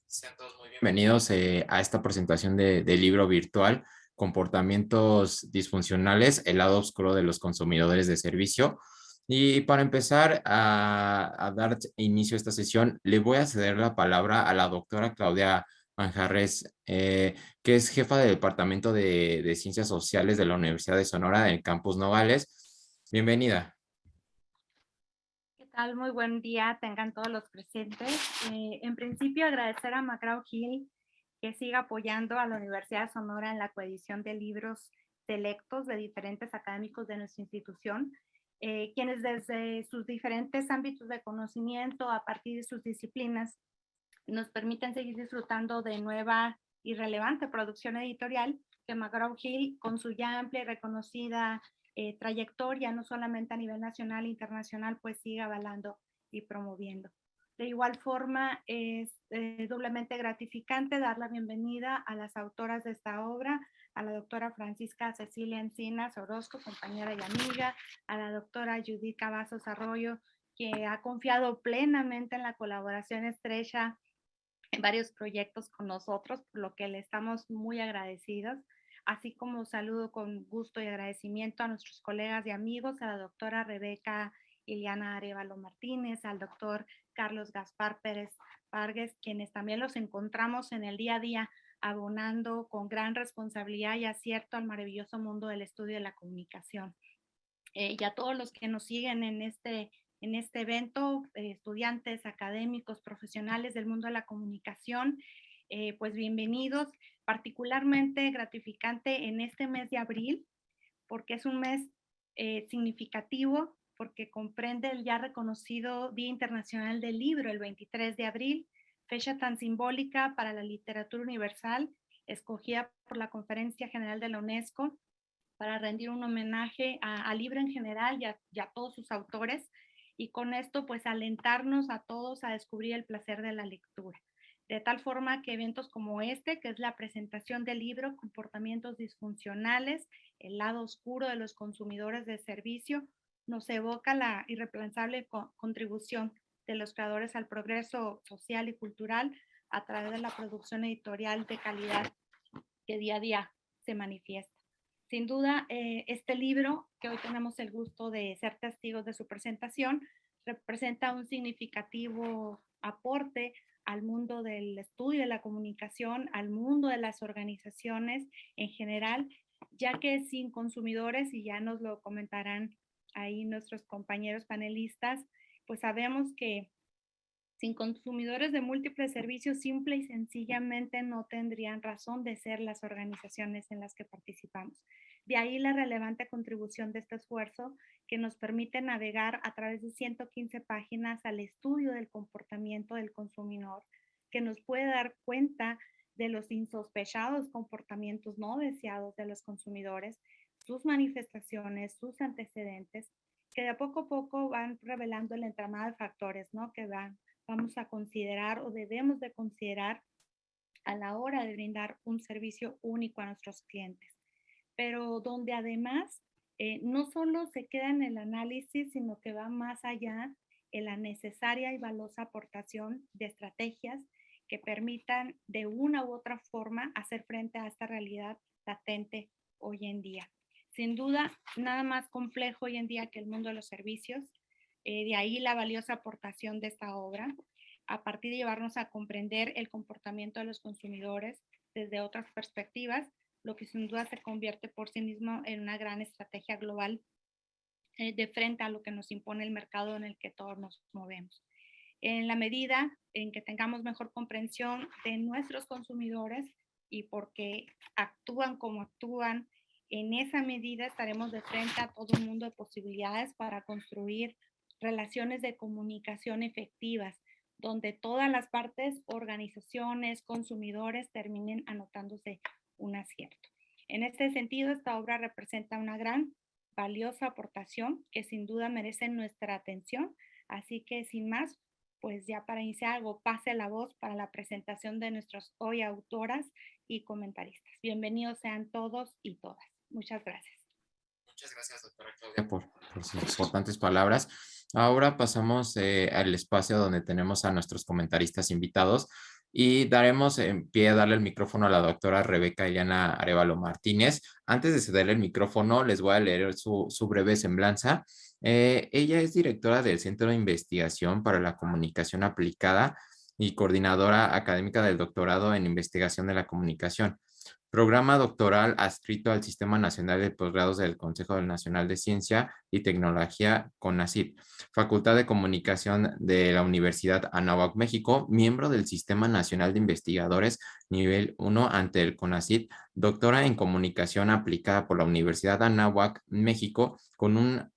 Sean todos muy bienvenidos a esta presentación del libro virtual Comportamientos disfuncionales, el lado oscuro de los consumidores de servicio. Y para empezar a dar inicio a esta sesión, le voy a ceder la palabra a la doctora Claudia Manjarres, que es jefa del Departamento de Ciencias Sociales de la Universidad de Sonora en el Campus Nogales. Bienvenida. ¿Qué tal? Muy buen día, tengan todos los presentes. En principio, agradecer a McGraw-Hill que siga apoyando a la Universidad de Sonora en la coedición de libros selectos de diferentes académicos de nuestra institución, quienes desde sus diferentes ámbitos de conocimiento, a partir de sus disciplinas, nos permiten seguir disfrutando de nueva y relevante producción editorial que McGraw-Hill, con su ya amplia y reconocida trayectoria, no solamente a nivel nacional e internacional, pues sigue avalando y promoviendo. De igual forma, es doblemente gratificante dar la bienvenida a las autoras de esta obra, a la doctora Francisca Cecilia Encinas Orozco, compañera y amiga, a la doctora Judith Cavazos Arroyo, que ha confiado plenamente en la colaboración estrecha en varios proyectos con nosotros, por lo que le estamos muy agradecidos. Así como saludo con gusto y agradecimiento a nuestros colegas y amigos, a la doctora Rebeca Iliana Arevalo Martínez, al doctor Carlos Gaspar Pérez Vargas, quienes también los encontramos en el día a día abonando con gran responsabilidad y acierto al maravilloso mundo del estudio de la comunicación. Y a todos los que nos siguen en este evento, estudiantes, académicos, profesionales del mundo de la comunicación, pues bienvenidos, particularmente gratificante en este mes de abril, porque es un mes significativo, porque comprende el ya reconocido Día Internacional del Libro, el 23 de abril, fecha tan simbólica para la literatura universal, escogida por la Conferencia General de la UNESCO para rendir un homenaje al libro en general y a todos sus autores, y con esto pues alentarnos a todos a descubrir el placer de la lectura. De tal forma que eventos como este, que es la presentación del libro Comportamientos disfuncionales, el lado oscuro de los consumidores de servicio, nos evoca la irreemplazable contribución de los creadores al progreso social y cultural a través de la producción editorial de calidad que día a día se manifiesta. Sin duda, este libro, que hoy tenemos el gusto de ser testigos de su presentación, representa un significativo aporte al mundo del estudio de la comunicación, al mundo de las organizaciones en general, ya que sin consumidores, y ya nos lo comentarán ahí nuestros compañeros panelistas, pues sabemos que sin consumidores de múltiples servicios, simple y sencillamente no tendrían razón de ser las organizaciones en las que participamos. De ahí la relevante contribución de este esfuerzo que nos permite navegar a través de 115 páginas al estudio del comportamiento del consumidor, que nos puede dar cuenta de los insospechados comportamientos no deseados de los consumidores, sus manifestaciones, sus antecedentes, que de a poco van revelando el entramado de factores, ¿no? Que vamos a considerar o debemos de considerar a la hora de brindar un servicio único a nuestros clientes. Pero donde además no solo se queda en el análisis, sino que va más allá en la necesaria y valiosa aportación de estrategias que permitan de una u otra forma hacer frente a esta realidad latente hoy en día. Sin duda, nada más complejo hoy en día que el mundo de los servicios. De ahí la valiosa aportación de esta obra, a partir de llevarnos a comprender el comportamiento de los consumidores desde otras perspectivas, lo que sin duda se convierte por sí mismo en una gran estrategia global de frente a lo que nos impone el mercado en el que todos nos movemos. En la medida en que tengamos mejor comprensión de nuestros consumidores y por qué actúan como actúan, en esa medida estaremos de frente a todo un mundo de posibilidades para construir relaciones de comunicación efectivas, donde todas las partes, organizaciones, consumidores, terminen anotándose un acierto. En este sentido, esta obra representa una gran, valiosa aportación que sin duda merece nuestra atención. Así que sin más, pues ya para iniciar algo, pase la voz para la presentación de nuestras hoy autoras y comentaristas. Bienvenidos sean todos y todas. Muchas gracias. Muchas gracias, doctora Claudia, por sus importantes palabras. Ahora pasamos al espacio donde tenemos a nuestros comentaristas invitados. Y daremos en pie a darle el micrófono a la doctora Rebeca Eliana Arevalo Martínez. Antes de cederle el micrófono, les voy a leer su breve semblanza. Ella es directora del Centro de Investigación para la Comunicación Aplicada y coordinadora académica del doctorado en Investigación de la Comunicación. Programa doctoral adscrito al Sistema Nacional de Posgrados del Consejo Nacional de Ciencia y Tecnología, CONACYT. Facultad de Comunicación de la Universidad Anáhuac, México, miembro del Sistema Nacional de Investigadores nivel 1 ante el CONACYT, doctora en Comunicación aplicada por la Universidad Anáhuac, México, con un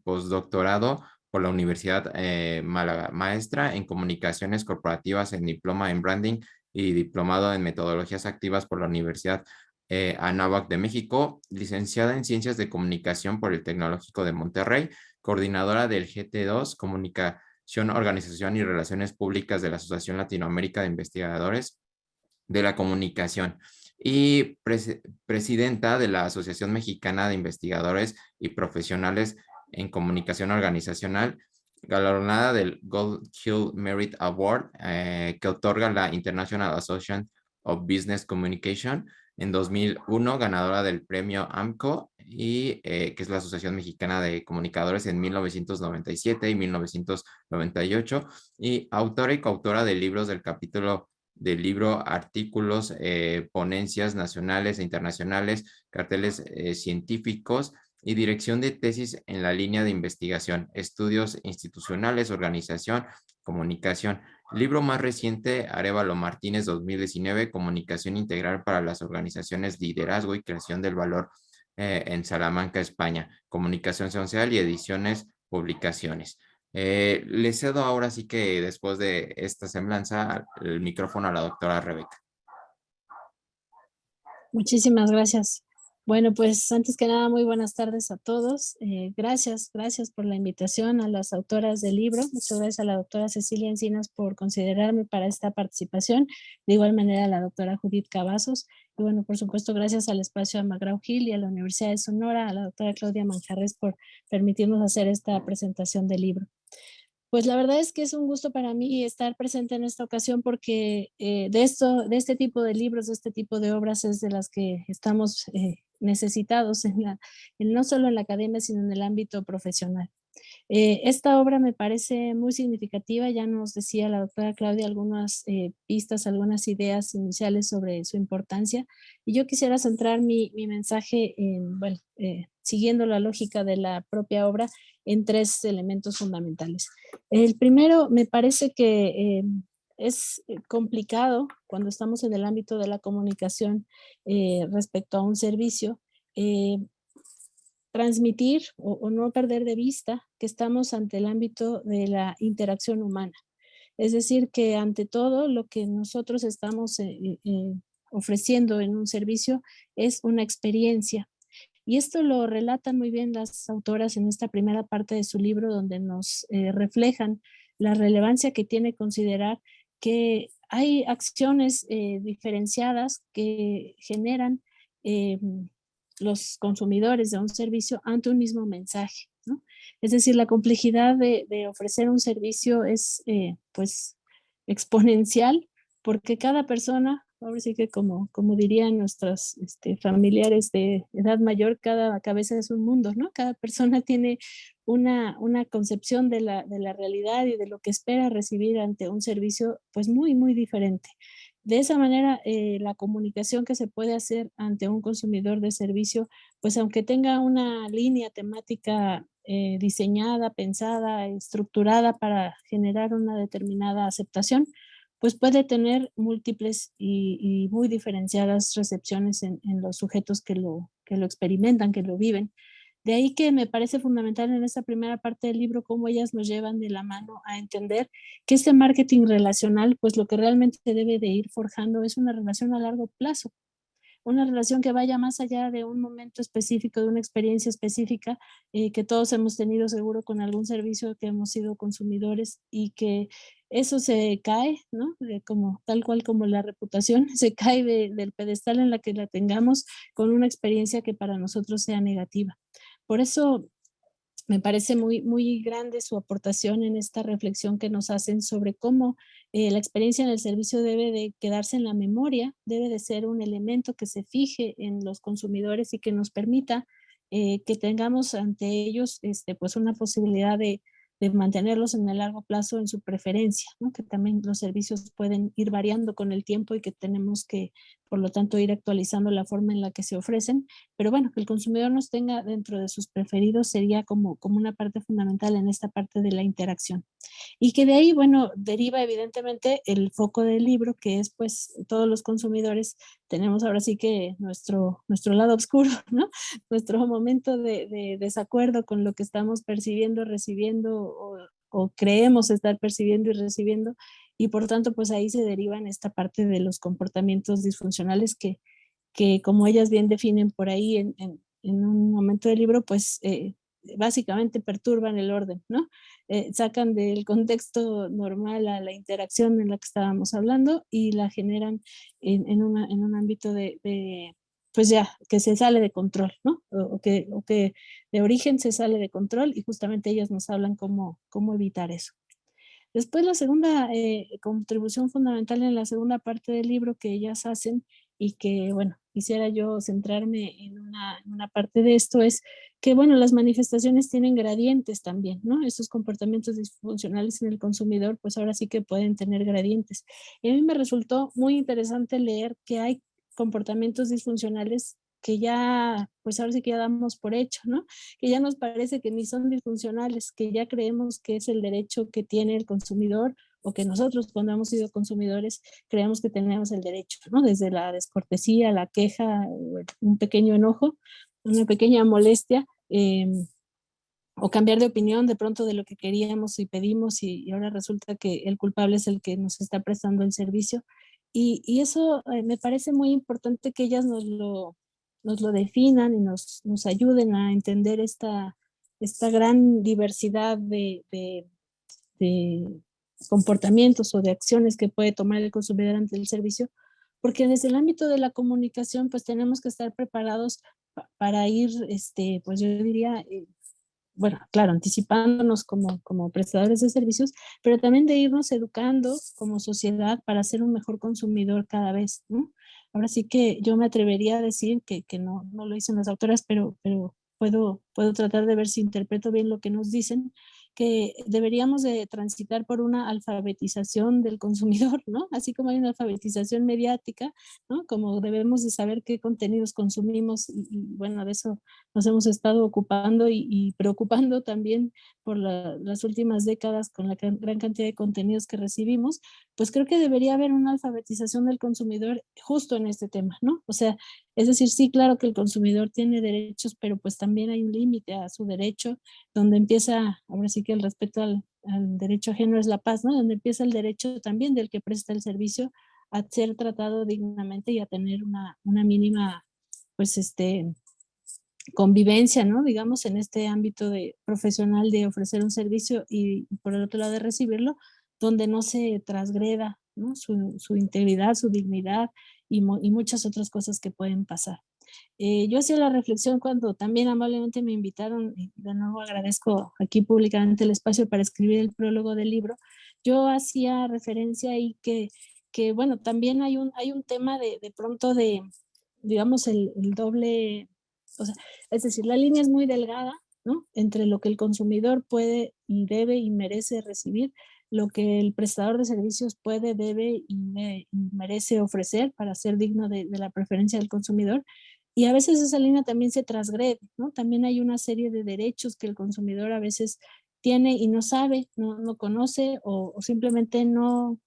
postdoctorado por la Universidad Málaga, maestra en Comunicaciones Corporativas en Diploma en Branding y diplomado en Metodologías Activas por la Universidad Anáhuac de México, licenciada en Ciencias de Comunicación por el Tecnológico de Monterrey, coordinadora del GT2, Comunicación, Organización y Relaciones Públicas de la Asociación Latinoamérica de Investigadores de la Comunicación y presidenta de la Asociación Mexicana de Investigadores y Profesionales en Comunicación Organizacional, galardonada del Gold Hill Merit Award que otorga la International Association of Business Communication en 2001, ganadora del premio AMCO y que es la Asociación Mexicana de Comunicadores en 1997 y 1998 y autora y coautora de libros del capítulo del libro, artículos, ponencias nacionales e internacionales, carteles científicos y dirección de tesis en la línea de investigación, estudios institucionales, organización, comunicación. Libro más reciente, Arevalo Martínez 2019, Comunicación Integral para las Organizaciones, Liderazgo y Creación del Valor en Salamanca, España. Comunicación Social y Ediciones, Publicaciones. Le cedo ahora sí que después de esta semblanza el micrófono a la doctora Rebeca. Muchísimas gracias. Bueno, pues antes que nada, muy buenas tardes a todos. Gracias por la invitación a las autoras del libro. Muchas gracias a la doctora Cecilia Encinas por considerarme para esta participación. De igual manera a la doctora Judith Cavazos. Y bueno, por supuesto, gracias al espacio a McGraw-Hill y a la Universidad de Sonora, a la doctora Claudia Manjarres por permitirnos hacer esta presentación del libro. Pues la verdad es que es un gusto para mí estar presente en esta ocasión porque de este tipo de libros, de este tipo de obras es de las que estamos necesitados no solo en la academia, sino en el ámbito profesional. Esta obra me parece muy significativa, ya nos decía la doctora Claudia algunas pistas, algunas ideas iniciales sobre su importancia, y yo quisiera centrar mi mensaje siguiendo la lógica de la propia obra en tres elementos fundamentales. El primero, me parece que es complicado cuando estamos en el ámbito de la comunicación respecto a un servicio, transmitir o no perder de vista que estamos ante el ámbito de la interacción humana. Es decir, que ante todo lo que nosotros estamos ofreciendo en un servicio es una experiencia. Y esto lo relatan muy bien las autoras en esta primera parte de su libro, donde nos reflejan la relevancia que tiene considerar que hay acciones diferenciadas que generan los consumidores de un servicio ante un mismo mensaje, ¿no? Es decir, la complejidad de ofrecer un servicio es pues exponencial porque cada persona, ahora sí que como dirían nuestros familiares de edad mayor, cada cabeza es un mundo, ¿no? Cada persona tiene una concepción de la realidad y de lo que espera recibir ante un servicio pues muy, muy diferente. De esa manera, la comunicación que se puede hacer ante un consumidor de servicio, pues aunque tenga una línea temática diseñada, pensada, estructurada para generar una determinada aceptación, pues puede tener múltiples y muy diferenciadas recepciones en los sujetos que lo experimentan, que lo viven. De ahí que me parece fundamental en esta primera parte del libro cómo ellas nos llevan de la mano a entender que este marketing relacional, pues lo que realmente debe de ir forjando es una relación a largo plazo, una relación que vaya más allá de un momento específico, de una experiencia específica que todos hemos tenido seguro con algún servicio que hemos sido consumidores y que eso se cae, ¿no? Como, tal cual como la reputación, se cae del pedestal en la que la tengamos con una experiencia que para nosotros sea negativa. Por eso Me parece muy, muy grande su aportación en esta reflexión que nos hacen sobre cómo la experiencia en el servicio debe de quedarse en la memoria, debe de ser un elemento que se fije en los consumidores y que nos permita que tengamos ante ellos pues una posibilidad de mantenerlos en el largo plazo en su preferencia, ¿no? Que también los servicios pueden ir variando con el tiempo y que tenemos que, por lo tanto, ir actualizando la forma en la que se ofrecen, pero bueno, que el consumidor nos tenga dentro de sus preferidos sería como una parte fundamental en esta parte de la interacción. Y que de ahí, bueno, deriva evidentemente el foco del libro, que es pues todos los consumidores tenemos ahora sí que nuestro lado oscuro, ¿no? Nuestro momento de desacuerdo con lo que estamos percibiendo, recibiendo o creemos estar percibiendo y recibiendo. Y por tanto, pues ahí se derivan esta parte de los comportamientos disfuncionales que como ellas bien definen por ahí en un momento del libro, pues básicamente perturban el orden, ¿no? Sacan del contexto normal a la interacción en la que estábamos hablando y la generan en un ámbito pues ya, que se sale de control, ¿no? O que de origen se sale de control y justamente ellas nos hablan cómo evitar eso. Después la segunda contribución fundamental en la segunda parte del libro que ellas hacen y que, bueno, quisiera yo centrarme en una parte de esto es que, bueno, las manifestaciones tienen gradientes también, ¿no? Estos comportamientos disfuncionales en el consumidor, pues ahora sí que pueden tener gradientes. Y a mí me resultó muy interesante leer que hay comportamientos disfuncionales que ya, pues ahora sí que ya damos por hecho, ¿no? Que ya nos parece que ni son disfuncionales, que ya creemos que es el derecho que tiene el consumidor o que nosotros cuando hemos sido consumidores creemos que tenemos el derecho, ¿no? Desde la descortesía, la queja, un pequeño enojo, una pequeña molestia, o cambiar de opinión de pronto de lo que queríamos y pedimos y ahora resulta que el culpable es el que nos está prestando el servicio. Y eso me parece muy importante que ellas nos lo definan y nos ayuden a entender esta gran diversidad de comportamientos o de acciones que puede tomar el consumidor ante el servicio, porque desde el ámbito de la comunicación, pues tenemos que estar preparados para ir, pues yo diría, bueno, claro, anticipándonos como prestadores de servicios, pero también de irnos educando como sociedad para ser un mejor consumidor cada vez, ¿no? Ahora sí que yo me atrevería a decir que no lo dicen las autoras, pero puedo tratar de ver si interpreto bien lo que nos dicen, que deberíamos de transitar por una alfabetización del consumidor, ¿no? Así como hay una alfabetización mediática, ¿no? Como debemos de saber qué contenidos consumimos y bueno, de eso nos hemos estado ocupando y preocupando también por las últimas décadas con la gran cantidad de contenidos que recibimos, pues creo que debería haber una alfabetización del consumidor justo en este tema, ¿no? O sea, es decir, sí, claro que el consumidor tiene derechos, pero pues también hay un límite a su derecho, donde empieza, ahora sí que el respeto al derecho ajeno es la paz, ¿no? Donde empieza el derecho también del que presta el servicio a ser tratado dignamente y a tener una mínima, pues, convivencia, ¿no? Digamos, en este ámbito profesional de ofrecer un servicio y por el otro lado de recibirlo, donde no se transgreda, ¿no? Su integridad, su dignidad y muchas otras cosas que pueden pasar. Yo hacía la reflexión cuando también amablemente me invitaron, y de nuevo agradezco aquí públicamente el espacio para escribir el prólogo del libro. Yo hacía referencia ahí que bueno, también hay un tema de pronto digamos, el doble, o sea, es decir, la línea es muy delgada, ¿no? Entre lo que el consumidor puede y debe y merece recibir, lo que el prestador de servicios puede, debe y merece ofrecer para ser digno de la preferencia del consumidor. Y a veces esa línea también se transgrede, ¿no? También hay una serie de derechos que el consumidor a veces tiene y no sabe, no conoce o simplemente no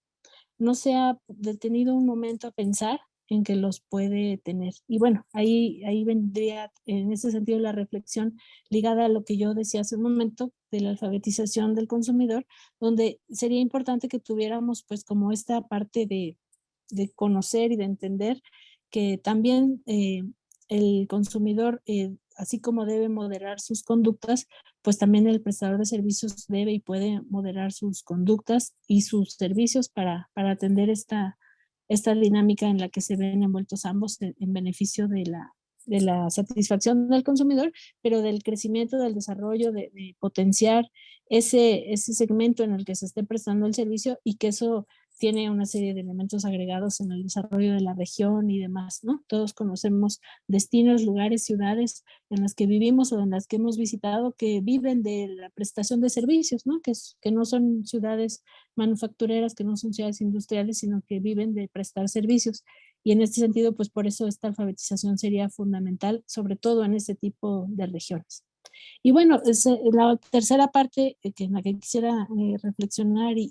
se ha detenido un momento a pensar en que los puede tener. Y bueno, ahí vendría en ese sentido la reflexión ligada a lo que yo decía hace un momento de la alfabetización del consumidor, donde sería importante que tuviéramos pues como esta parte de conocer y de entender que también el consumidor, así como debe moderar sus conductas, pues también el prestador de servicios debe y puede moderar sus conductas y sus servicios para atender esta dinámica en la que se ven envueltos ambos en beneficio de la satisfacción del consumidor, pero del crecimiento, del desarrollo, de potenciar ese segmento en el que se esté prestando el servicio y que eso tiene una serie de elementos agregados en el desarrollo de la región y demás, ¿no? Todos conocemos destinos, lugares, ciudades en las que vivimos o en las que hemos visitado que viven de la prestación de servicios, ¿no? Que no son ciudades manufactureras, que no son ciudades industriales, sino que viven de prestar servicios. Y en este sentido, pues por eso esta alfabetización sería fundamental, sobre todo en este tipo de regiones. Y bueno, la tercera parte en la que quisiera reflexionar y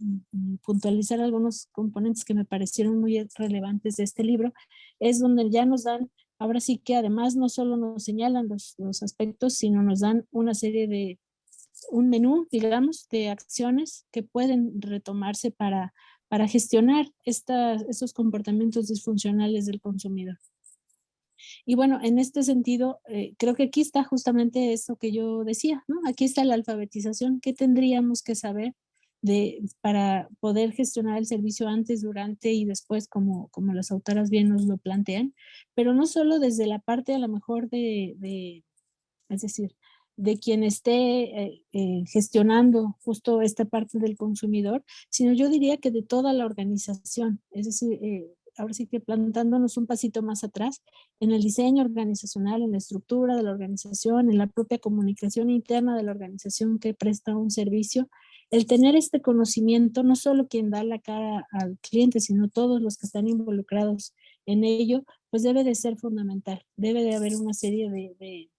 puntualizar algunos componentes que me parecieron muy relevantes de este libro, es donde ya nos dan, ahora sí que además no solo nos señalan los aspectos, sino nos dan una serie de, un menú, digamos, de acciones que pueden retomarse para gestionar estos comportamientos disfuncionales del consumidor. Y bueno, en este sentido, creo que aquí está justamente eso que yo decía, ¿no? Aquí está la alfabetización. ¿Qué tendríamos que saber para poder gestionar el servicio antes, durante y después, como las autoras bien nos lo plantean? Pero no solo desde la parte a lo mejor es decir, de quien esté gestionando justo esta parte del consumidor, sino yo diría que de toda la organización. Es decir, ahora sí que plantándonos un pasito más atrás en el diseño organizacional, en la estructura de la organización, en la propia comunicación interna de la organización que presta un servicio, el tener este conocimiento, no solo quien da la cara al cliente, sino todos los que están involucrados en ello, pues debe de ser fundamental. Debe de haber una serie de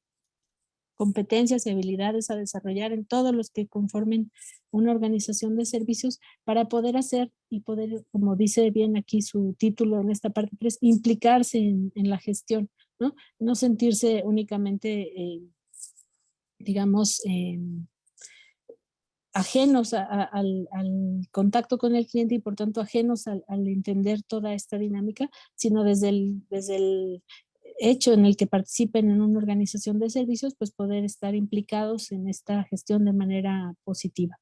competencias y habilidades a desarrollar en todos los que conformen una organización de servicios para poder hacer y poder, como dice bien aquí su título en esta parte 3, implicarse en la gestión, ¿no? No sentirse únicamente, digamos, ajenos al contacto con el cliente y por tanto ajenos al entender toda esta dinámica, sino desde el hecho en el que participen en una organización de servicios, pues poder estar implicados en esta gestión de manera positiva.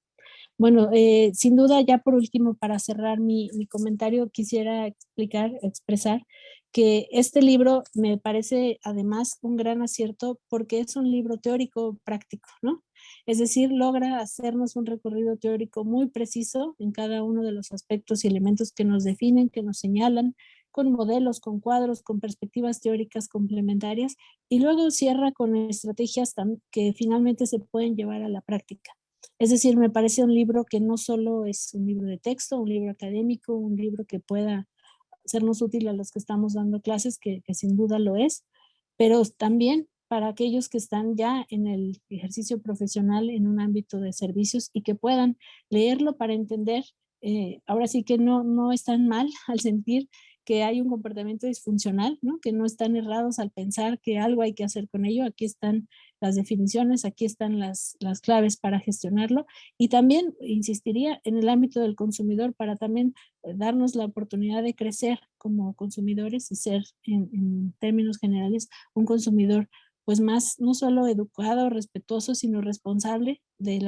Bueno, sin duda, ya por último, para cerrar mi comentario, quisiera expresar que este libro me parece además un gran acierto porque es un libro teórico práctico, ¿no? Es decir, logra hacernos un recorrido teórico muy preciso en cada uno de los aspectos y elementos que nos definen, que nos señalan, con modelos, con cuadros, con perspectivas teóricas complementarias, y luego cierra con estrategias que finalmente se pueden llevar a la práctica. Es decir, me parece un libro que no solo es un libro de texto, un libro académico, un libro que pueda sernos útil a los que estamos dando clases, que sin duda lo es, pero también para aquellos que están ya en el ejercicio profesional en un ámbito de servicios y que puedan leerlo para entender, ahora sí que no están mal al sentir que hay un comportamiento disfuncional, ¿no? Que no están errados al pensar que algo hay que hacer con ello. Aquí están las definiciones, aquí están las claves para gestionarlo. Y también insistiría en el ámbito del consumidor para también darnos la oportunidad de crecer como consumidores y ser en términos generales un consumidor pues más no solo educado, respetuoso, sino responsable del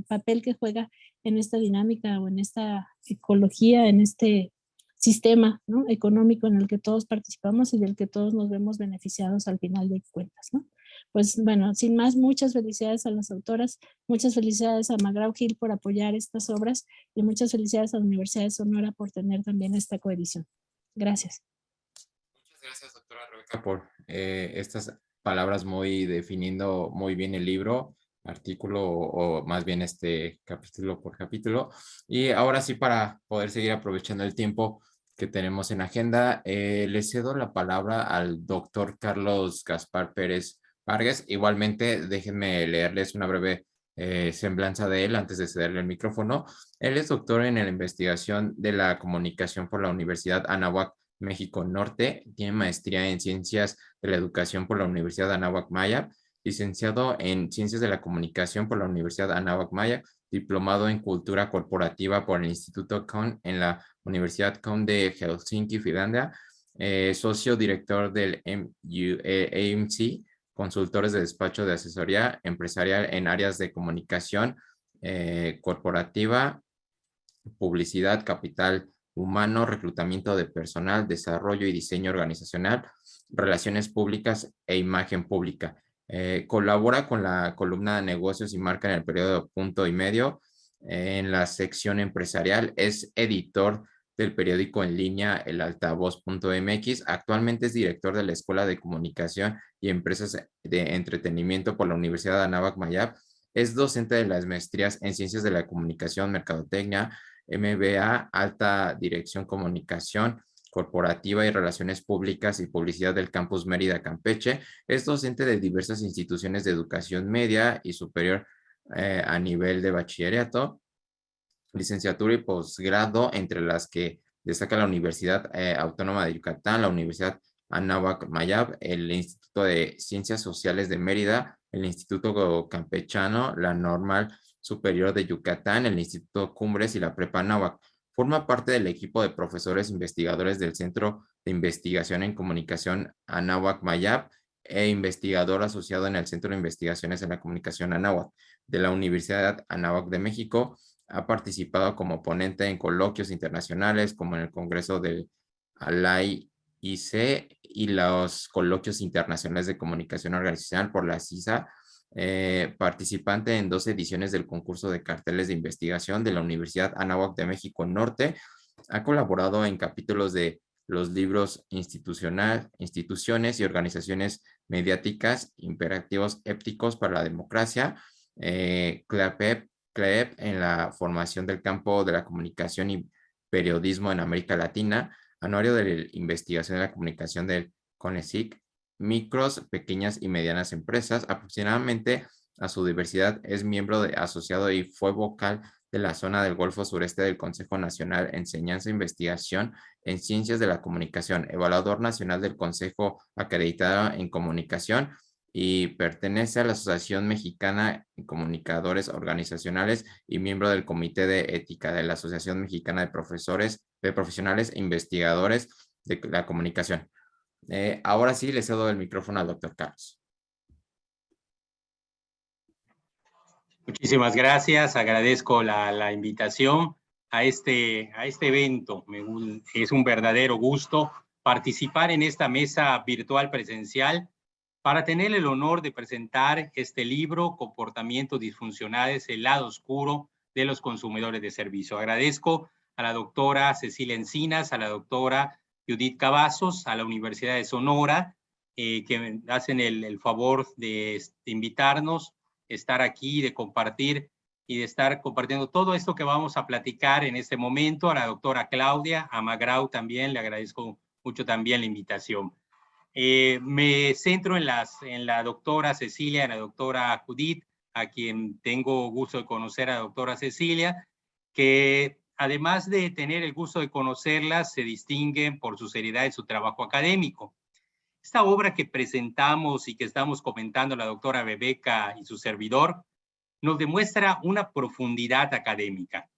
papel que juega en esta dinámica o en esta ecología, en este sistema, ¿no?, económico en el que todos participamos y del que todos nos vemos beneficiados al final de cuentas, ¿no? Pues bueno, sin más, muchas felicidades a las autoras, muchas felicidades a McGraw-Hill por apoyar estas obras y muchas felicidades a la Universidad de Sonora por tener también esta coedición. Gracias. Muchas gracias, doctora Rebeca, por estas palabras muy definiendo muy bien el libro, artículo o más bien capítulo por capítulo. Y ahora sí, para poder seguir aprovechando el tiempo que tenemos en agenda, le cedo la palabra al doctor Carlos Gaspar Pérez Vargas. Igualmente, déjenme leerles una breve semblanza de él antes de cederle el micrófono. Él es doctor en la investigación de la comunicación por la Universidad Anáhuac México Norte, tiene maestría en Ciencias de la Educación por la Universidad Anáhuac Maya, licenciado en Ciencias de la Comunicación por la Universidad Anáhuac Maya, diplomado en Cultura Corporativa por el Instituto Kohn en la Universidad Kohn de Helsinki, Finlandia, socio director del AMC, consultores de despacho de asesoría empresarial en áreas de comunicación corporativa, publicidad, capital humano, reclutamiento de personal, desarrollo y diseño organizacional, relaciones públicas e imagen pública. Colabora con la columna de negocios y marca en el periódico Punto y Medio, en la sección empresarial. Es editor del periódico en línea El Altavoz.mx. Actualmente es director de la Escuela de Comunicación y Empresas de Entretenimiento por la Universidad de Anáhuac Mayab. Es docente de las maestrías en Ciencias de la Comunicación, Mercadotecnia, MBA, Alta Dirección Comunicación Corporativa y Relaciones Públicas y Publicidad del Campus Mérida, Campeche. Es docente de diversas instituciones de educación media y superior a nivel de bachillerato, licenciatura y posgrado, entre las que destaca la Universidad Autónoma de Yucatán, la Universidad Anáhuac Mayab, el Instituto de Ciencias Sociales de Mérida, el Instituto Campechano, la Normal Superior de Yucatán, el Instituto Cumbres y la Prepa Anáhuac. Forma parte del equipo de profesores investigadores del Centro de Investigación en Comunicación Anáhuac Mayab e investigador asociado en el Centro de Investigaciones en la Comunicación Anáhuac de la Universidad Anáhuac de México. Ha participado como ponente en coloquios internacionales, como en el Congreso del ALAI-IC y los coloquios internacionales de comunicación organizacional por la CISA. Participante en 2 ediciones del concurso de carteles de investigación de la Universidad Anáhuac de México Norte. Ha colaborado en capítulos de los libros Instituciones y Organizaciones Mediáticas, Imperativos Éticos para la Democracia, CLEP en la formación del campo de la comunicación y periodismo en América Latina, Anuario de Investigación de la Comunicación del CONECYT, Micros, Pequeñas y Medianas Empresas. Aproximadamente a su diversidad es miembro asociado y fue vocal de la zona del Golfo Sureste del Consejo Nacional Enseñanza e Investigación en Ciencias de la Comunicación, evaluador nacional del Consejo Acreditado en Comunicación y pertenece a la Asociación Mexicana de Comunicadores Organizacionales y miembro del Comité de Ética de la Asociación Mexicana de Profesionales e Investigadores de la Comunicación. Ahora sí, le cedo el micrófono al doctor Carlos. Muchísimas gracias, agradezco la invitación a este evento. Es un verdadero gusto participar en esta mesa virtual presencial para tener el honor de presentar este libro, Comportamientos Disfuncionales, el lado oscuro de los consumidores de servicio. Agradezco a la doctora Cecilia Encinas, a la doctora Judith Cavazos, a la Universidad de Sonora, que hacen el favor de invitarnos, estar aquí, de compartir y de estar compartiendo todo esto que vamos a platicar en este momento. A la doctora Claudia, a Magrau también, le agradezco mucho también la invitación. Me centro en la doctora Cecilia, en la doctora Judith, a quien tengo gusto de conocer, a la doctora Cecilia, que además de tener el gusto de conocerla, se distinguen por su seriedad y su trabajo académico. Esta obra que presentamos y que estamos comentando la doctora Bebeca y su servidor, nos demuestra una profundidad académica,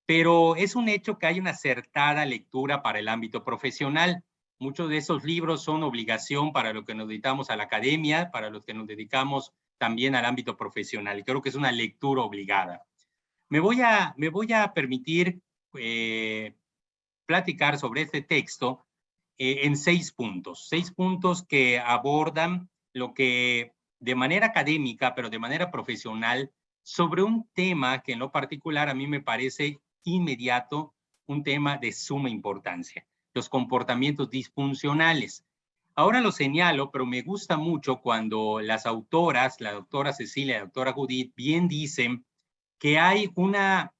pero es un hecho que hay una acertada lectura para el ámbito profesional. Muchos de esos libros son obligación para los que nos dedicamos a la academia, para los que nos dedicamos también al ámbito profesional. Y creo que es una lectura obligada. Me voy a permitir platicar sobre este texto en 6 puntos. 6 puntos que abordan lo que de manera académica, pero de manera profesional, sobre un tema que en lo particular a mí me parece inmediato, un tema de suma importancia: los comportamientos disfuncionales. Ahora lo señalo, pero me gusta mucho cuando las autoras, la doctora Cecilia y la doctora Judith, bien dicen que hay una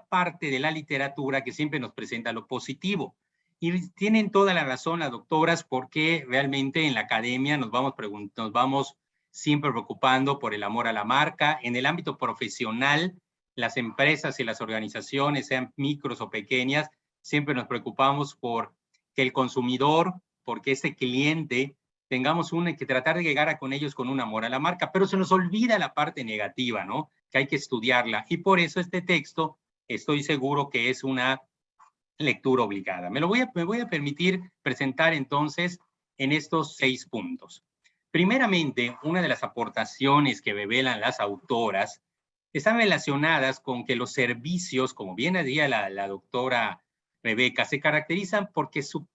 parte de la literatura que siempre nos presenta lo positivo. Y tienen toda la razón las doctoras, porque realmente en la academia nos vamos siempre preocupando por el amor a la marca. En el ámbito profesional, las empresas y las organizaciones, sean micros o pequeñas, siempre nos preocupamos por que el consumidor, porque ese cliente, tengamos que tratar de llegar con ellos con un amor a la marca, pero se nos olvida la parte negativa, ¿no? Que hay que estudiarla. Y por eso este texto, estoy seguro que es una lectura obligada. Me voy a permitir presentar entonces en estos 6 puntos. Primeramente, una de las aportaciones que revelan las autoras están relacionadas con que los servicios, como bien decía la doctora Rebeca, se caracterizan porque su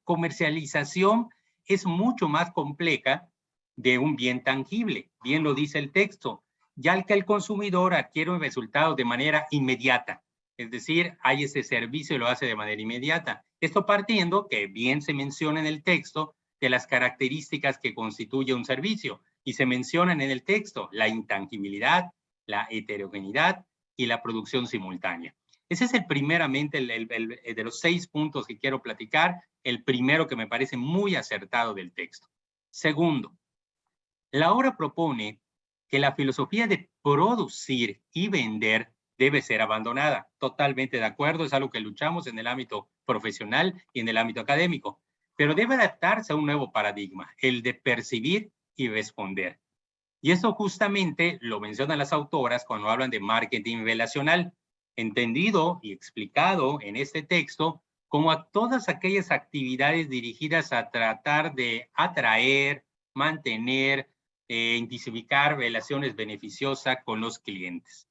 comercialización es mucho más compleja de un bien tangible. Bien lo dice el texto, ya que el consumidor adquiere un resultado de manera inmediata. Es decir, hay ese servicio y lo hace de manera inmediata. Esto partiendo, que bien se menciona en el texto, de las características que constituye un servicio. Y se mencionan en el texto la intangibilidad, la heterogeneidad y la producción simultánea. Ese es primeramente de los 6 puntos que quiero platicar, el primero que me parece muy acertado del texto. Segundo, la obra propone que la filosofía de producir y vender debe ser abandonada. Totalmente de acuerdo, es algo que luchamos en el ámbito profesional y en el ámbito académico, pero debe adaptarse a un nuevo paradigma, el de percibir y responder. Y eso justamente lo mencionan las autoras cuando hablan de marketing relacional, entendido y explicado en este texto como a todas aquellas actividades dirigidas a tratar de atraer, mantener, intensificar relaciones beneficiosas con los clientes.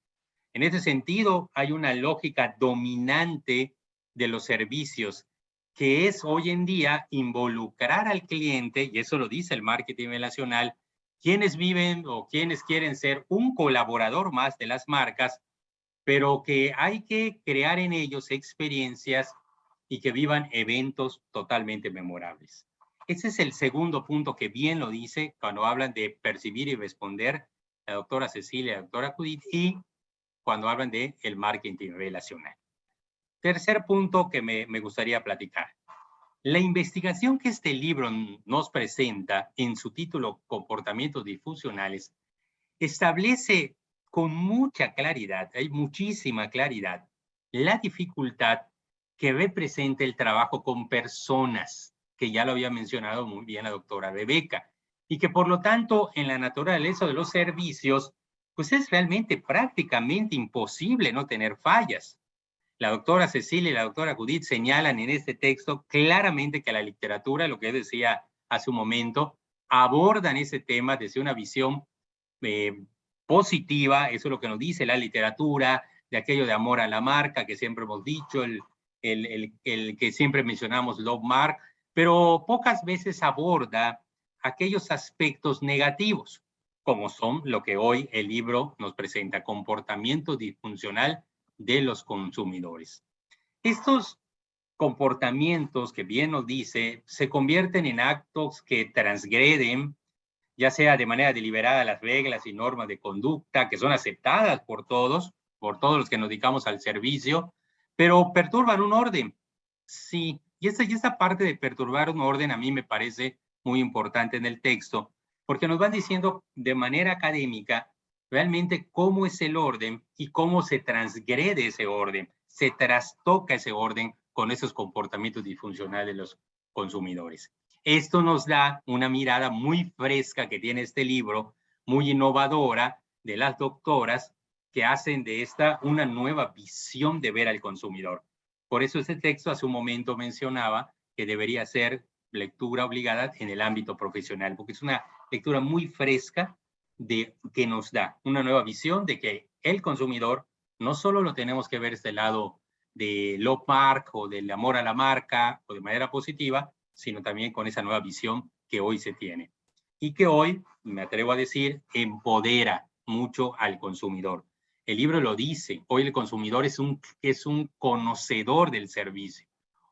En ese sentido, hay una lógica dominante de los servicios, que es hoy en día involucrar al cliente, y eso lo dice el marketing relacional, quienes viven o quienes quieren ser un colaborador más de las marcas, pero que hay que crear en ellos experiencias y que vivan eventos totalmente memorables. Ese es el segundo punto que bien lo dice cuando hablan de percibir y responder la doctora Cecilia y la doctora Judith, y cuando hablan de el marketing relacional. Tercer punto que me gustaría platicar. La investigación que este libro nos presenta en su título Comportamientos Disfuncionales establece con mucha claridad, hay muchísima claridad, la dificultad que representa el trabajo con personas, que ya lo había mencionado muy bien la doctora Rebeca, y que por lo tanto en la naturaleza de los servicios, pues es realmente prácticamente imposible no tener fallas. La doctora Cecilia y la doctora Judith señalan en este texto claramente que la literatura, lo que decía hace un momento, abordan ese tema desde una visión positiva, eso es lo que nos dice la literatura, de aquello de amor a la marca que siempre hemos dicho, el que siempre mencionamos, Love Mark, pero pocas veces aborda aquellos aspectos negativos, como son lo que hoy el libro nos presenta, comportamiento disfuncional de los consumidores. Estos comportamientos, que bien nos dice, se convierten en actos que transgreden, ya sea de manera deliberada, las reglas y normas de conducta que son aceptadas por todos los que nos dedicamos al servicio, pero perturban un orden. Sí, y esta parte de perturbar un orden a mí me parece muy importante en el texto, porque nos van diciendo de manera académica realmente cómo es el orden y cómo se transgrede ese orden, se trastoca ese orden con esos comportamientos disfuncionales de los consumidores. Esto nos da una mirada muy fresca que tiene este libro, muy innovadora, de las doctoras, que hacen de esta una nueva visión de ver al consumidor. Por eso este texto hace un momento mencionaba que debería ser lectura obligada en el ámbito profesional, porque es una lectura muy fresca que nos da una nueva visión de que el consumidor no solo lo tenemos que ver desde el lado de Love Mark o del amor a la marca o de manera positiva, sino también con esa nueva visión que hoy se tiene. Y que hoy, me atrevo a decir, empodera mucho al consumidor. El libro lo dice, hoy el consumidor es un conocedor del servicio.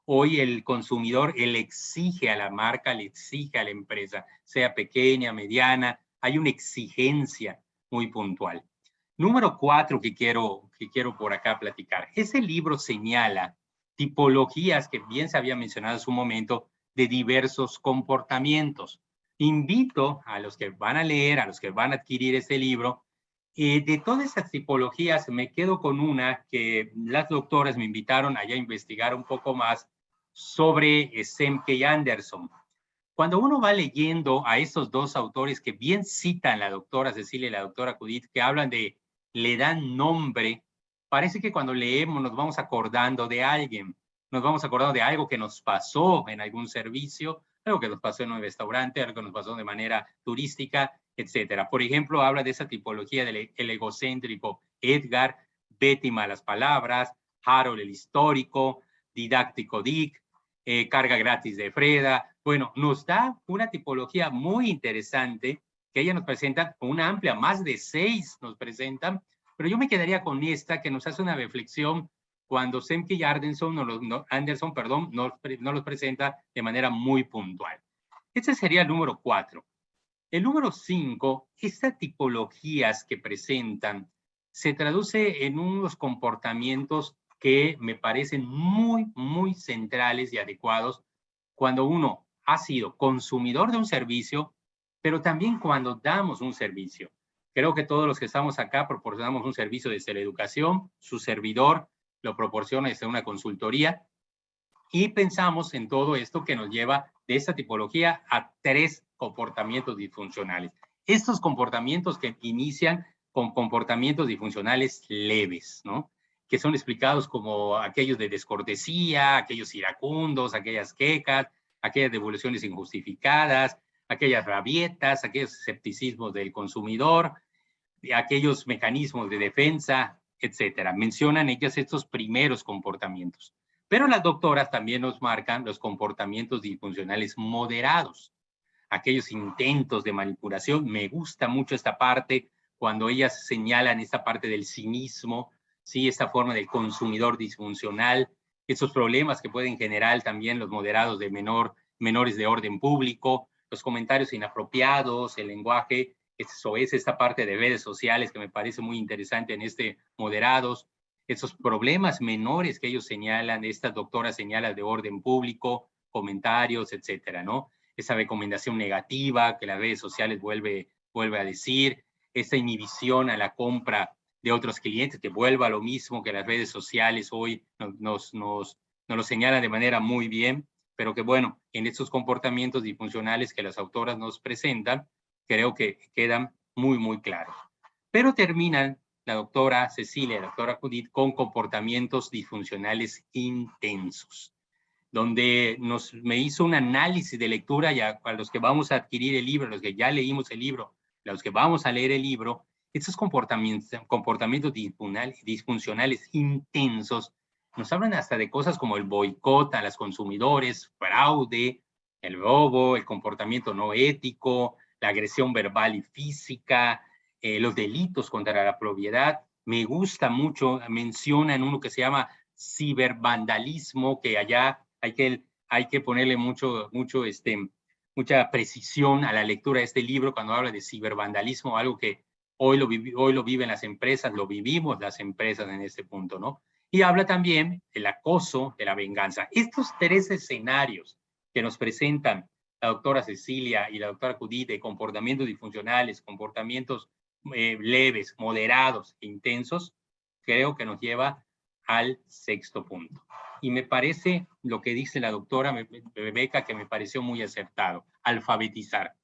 Hoy el consumidor, él exige a la marca, le exige a la empresa, sea pequeña, mediana, hay una exigencia muy puntual. Número 4 que quiero por acá platicar. Ese libro señala tipologías que bien se había mencionado en su momento de diversos comportamientos. Invito a los que van a leer, a los que van a adquirir este libro, de todas esas tipologías me quedo con una que las doctoras me invitaron allá a investigar un poco más sobre Semke y Anderson. Cuando uno va leyendo a esos dos autores que bien citan la doctora Cecilia y la doctora Judith, que hablan le dan nombre, parece que cuando leemos nos vamos acordando de alguien, nos vamos acordando de algo que nos pasó en algún servicio, algo que nos pasó en un restaurante, algo que nos pasó de manera turística, etcétera. Por ejemplo, habla de esa tipología del egocéntrico Edgar, Betty malas palabras, Harold el histórico, Didáctico Dick, Carga gratis de Freda. Bueno, nos da una tipología muy interesante que ella nos presenta con una amplia, más de 6 nos presentan, pero yo me quedaría con esta que nos hace una reflexión cuando Semke y Anderson nos los presenta de manera muy puntual. Este sería el número 4. El número 5, estas tipologías que presentan se traduce en unos comportamientos que me parecen muy, muy centrales y adecuados cuando uno ha sido consumidor de un servicio, pero también cuando damos un servicio. Creo que todos los que estamos acá proporcionamos un servicio de teleeducación, su servidor lo proporciona desde una consultoría, y pensamos en todo esto que nos lleva de esta tipología a 3 comportamientos disfuncionales. Estos comportamientos que inician con comportamientos disfuncionales leves, ¿no? Que son explicados como aquellos de descortesía, aquellos iracundos, aquellas quejas, aquellas devoluciones injustificadas, aquellas rabietas, aquellos escepticismos del consumidor, aquellos mecanismos de defensa, etcétera. Mencionan ellas estos primeros comportamientos. Pero las doctoras también nos marcan los comportamientos disfuncionales moderados, aquellos intentos de manipulación. Me gusta mucho esta parte cuando ellas señalan esta parte del cinismo, ¿sí? Esta forma del consumidor disfuncional, esos problemas que pueden generar también los moderados de menores de orden público, los comentarios inapropiados, el lenguaje, eso es esta parte de redes sociales que me parece muy interesante en moderados, esos problemas menores que ellos señalan, estas doctoras señalan de orden público, comentarios, etcétera, ¿no? Esa recomendación negativa que las redes sociales vuelve a decir, esa inhibición a la compra de otros clientes, que vuelva a lo mismo que las redes sociales hoy nos lo señalan de manera muy bien, pero que bueno, en estos comportamientos disfuncionales que las autoras nos presentan, creo que quedan muy, muy claros. Pero terminan la doctora Cecilia y la doctora Judith con comportamientos disfuncionales intensos, donde me hizo un análisis de lectura ya a los que vamos a adquirir el libro, los que ya leímos el libro, los que vamos a leer el libro, estos comportamientos disfuncionales intensos nos hablan hasta de cosas como el boicot a los consumidores, fraude, el robo, el comportamiento no ético, la agresión verbal y física, los delitos contra la propiedad. Me gusta mucho, mencionan uno que se llama cibervandalismo, que allá hay que ponerle mucha precisión a la lectura de este libro cuando habla de cibervandalismo, algo que hoy lo viven las empresas, lo vivimos las empresas en este punto, ¿no? Y habla también del acoso, de la venganza. Estos 3 escenarios que nos presentan la doctora Cecilia y la doctora Judith de comportamientos disfuncionales, comportamientos leves, moderados e intensos, creo que nos lleva al 6º punto. Y me parece lo que dice la doctora Rebeca, que me pareció muy acertado: alfabetizar.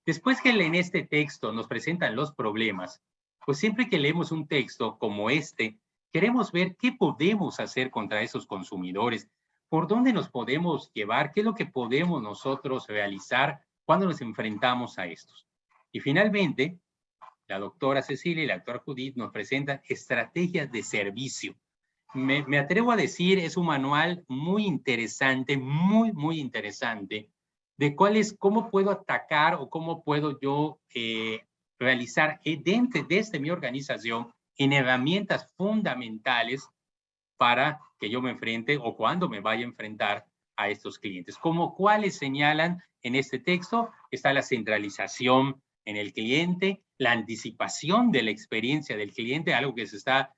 Después que en este texto nos presentan los problemas, pues siempre que leemos un texto como este, queremos ver qué podemos hacer contra esos consumidores, por dónde nos podemos llevar, qué es lo que podemos nosotros realizar cuando nos enfrentamos a estos. Y finalmente, la doctora Cecilia y la doctora Judith nos presentan estrategias de servicio. Me atrevo a decir, es un manual muy interesante, muy, muy interesante, de cómo puedo atacar o cómo puedo yo realizar desde mi organización en herramientas fundamentales para que yo me enfrente o cuando me vaya a enfrentar a estos clientes. Como cuáles señalan en este texto, está la centralización en el cliente, la anticipación de la experiencia del cliente, algo que se está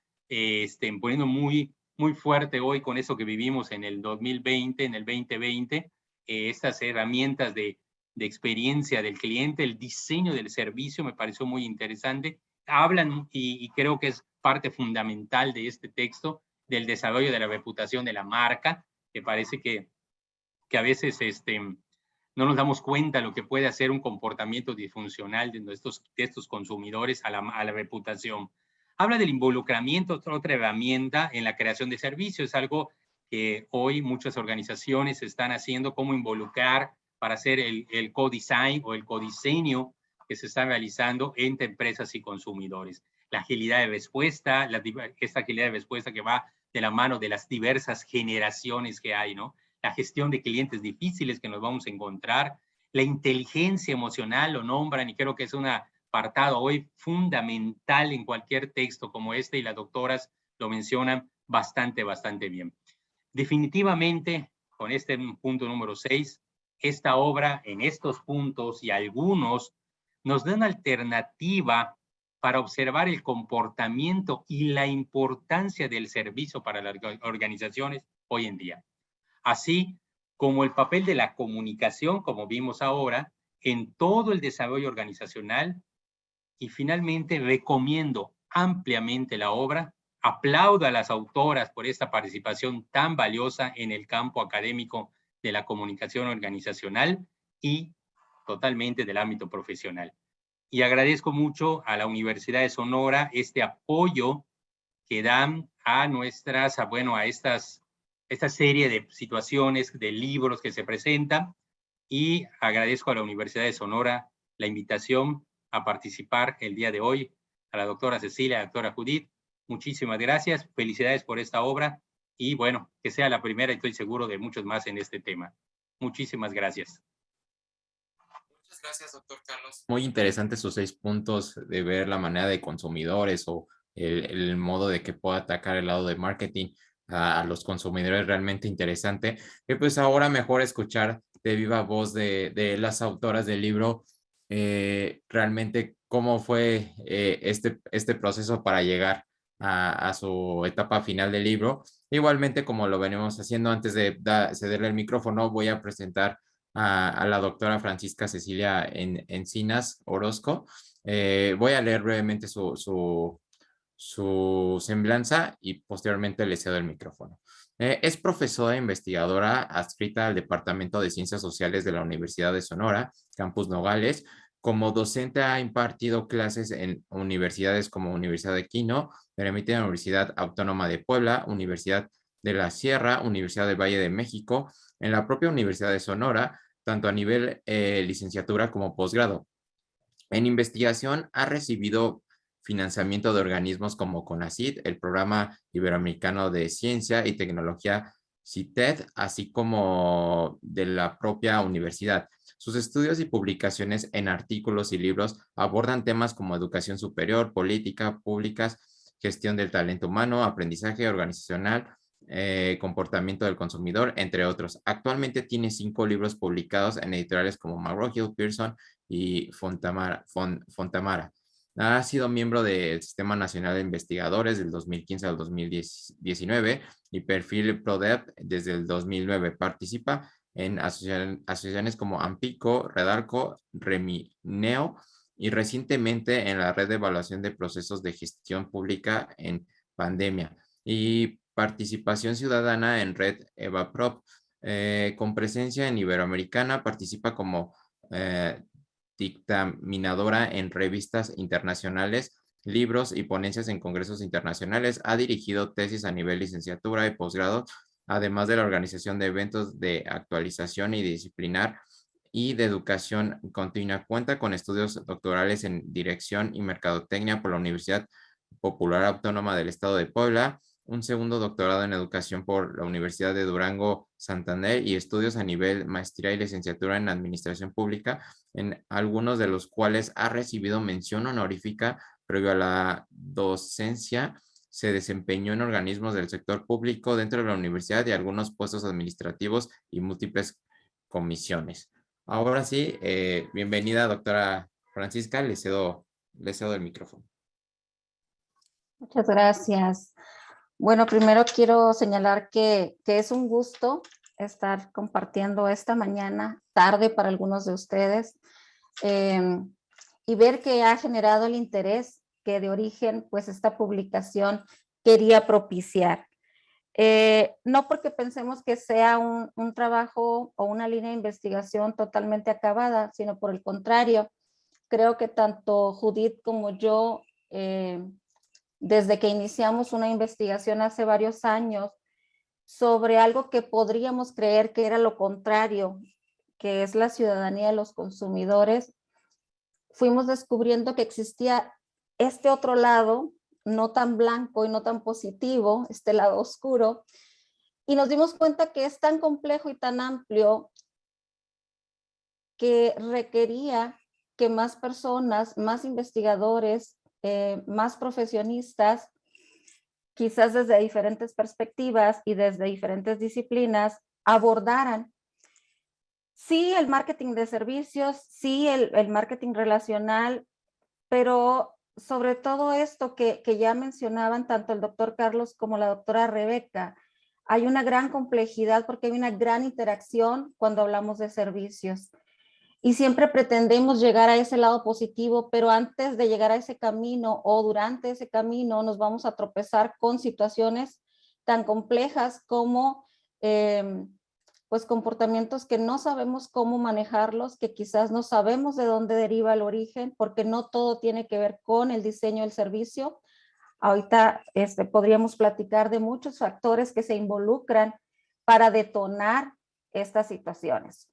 poniendo muy, muy fuerte hoy con eso que vivimos en el 2020, en el 2020, estas herramientas de experiencia del cliente, el diseño del servicio me pareció muy interesante. Hablan, y creo que es parte fundamental de este texto, del desarrollo de la reputación de la marca, que parece que a veces no nos damos cuenta de lo que puede hacer un comportamiento disfuncional de estos consumidores a la reputación. Habla del involucramiento, otra herramienta en la creación de servicios, es algo que hoy muchas organizaciones están haciendo, cómo involucrar para hacer el co-design o el codiseño que se está realizando entre empresas y consumidores. La agilidad de respuesta, esta agilidad de respuesta que va de la mano de las diversas generaciones que hay, ¿no? La gestión de clientes difíciles que nos vamos a encontrar, la inteligencia emocional lo nombran y creo que es un apartado hoy fundamental en cualquier texto como este y las doctoras lo mencionan bastante bien. Definitivamente, con este punto número 6, esta obra en estos puntos y algunos nos da una alternativa para observar el comportamiento y la importancia del servicio para las organizaciones hoy en día, así como el papel de la comunicación, como vimos ahora, en todo el desarrollo organizacional. Y finalmente recomiendo ampliamente la obra. Aplaudo a las autoras por esta participación tan valiosa en el campo académico de la comunicación organizacional y totalmente del ámbito profesional. Y agradezco mucho a la Universidad de Sonora este apoyo que dan a nuestras, bueno, a esta serie de situaciones, de libros que se presentan, y agradezco a la Universidad de Sonora la invitación a participar el día de hoy, a la doctora Cecilia, a la doctora Judith. Muchísimas gracias, felicidades por esta obra y bueno, que sea la primera y estoy seguro de muchos más en este tema. Muchísimas gracias. Muchas gracias, doctor Carlos. Muy interesantes sus 6 puntos de ver la manera de consumidores o el modo de que pueda atacar el lado de marketing a los consumidores, realmente interesante. Y pues ahora mejor escuchar de viva voz de las autoras del libro realmente cómo fue este proceso para llegar a su etapa final del libro. Igualmente, como lo venimos haciendo antes de cederle el micrófono, voy a presentar a la doctora Francisca Cecilia Encinas Orozco. Voy a leer brevemente su semblanza y posteriormente le cedo el micrófono. Es profesora e investigadora adscrita al Departamento de Ciencias Sociales de la Universidad de Sonora, Campus Nogales. Como docente ha impartido clases en universidades como Universidad de Quino, Benemérita Universidad Autónoma de Puebla, Universidad de la Sierra, Universidad del Valle de México, en la propia Universidad de Sonora, tanto a nivel licenciatura como posgrado. En investigación ha recibido financiamiento de organismos como CONACYT, el Programa Iberoamericano de Ciencia y Tecnología CITED, así como de la propia universidad. Sus estudios y publicaciones en artículos y libros abordan temas como educación superior, política públicas, gestión del talento humano, aprendizaje organizacional, comportamiento del consumidor, entre otros. Actualmente tiene 5 libros publicados en editoriales como McGraw-Hill, Pearson y Fontamara. Ha sido miembro del Sistema Nacional de Investigadores del 2015 al 2019 y perfil ProDev desde el 2009. Participa en asociaciones como Ampico, Redarco, Remineo y recientemente en la red de evaluación de procesos de gestión pública en pandemia y participación ciudadana en Red EvaProp. Con presencia en Iberoamericana, participa como dictaminadora en revistas internacionales, libros y ponencias en congresos internacionales. Ha dirigido tesis a nivel licenciatura y posgrado, además de la organización de eventos de actualización y disciplinar y de educación continua. Cuenta con estudios doctorales en dirección y mercadotecnia por la Universidad Popular Autónoma del Estado de Puebla, un segundo doctorado en educación por la Universidad de Durango, Santander y estudios a nivel maestría y licenciatura en administración pública, en algunos de los cuales ha recibido mención honorífica previo a la docencia. Se desempeñó en organismos del sector público dentro de la universidad y algunos puestos administrativos y múltiples comisiones. Ahora sí, bienvenida, doctora Francisca, le cedo el micrófono. Muchas gracias. Bueno, primero quiero señalar que es un gusto estar compartiendo esta mañana, tarde para algunos de ustedes, y ver que ha generado el interés que de origen, pues esta publicación quería propiciar. No porque pensemos que sea un trabajo o una línea de investigación totalmente acabada, sino por el contrario, creo que tanto Judith como yo, desde que iniciamos una investigación hace varios años sobre algo que podríamos creer que era lo contrario, que es la ciudadanía de los consumidores, fuimos descubriendo que existía este otro lado no tan blanco y no tan positivo, este lado oscuro, y nos dimos cuenta que es tan complejo y tan amplio que requería que más personas, más investigadores, más profesionistas, quizás desde diferentes perspectivas y desde diferentes disciplinas, abordaran sí el marketing de servicios, sí el marketing relacional, pero sobre todo esto que ya mencionaban tanto el doctor Carlos como la doctora Rebeca, hay una gran complejidad porque hay una gran interacción cuando hablamos de servicios. Y siempre pretendemos llegar a ese lado positivo, pero antes de llegar a ese camino o durante ese camino nos vamos a tropezar con situaciones tan complejas como pues comportamientos que no sabemos cómo manejarlos, que quizás no sabemos de dónde deriva el origen, porque no todo tiene que ver con el diseño del servicio. Ahorita podríamos platicar de muchos factores que se involucran para detonar estas situaciones.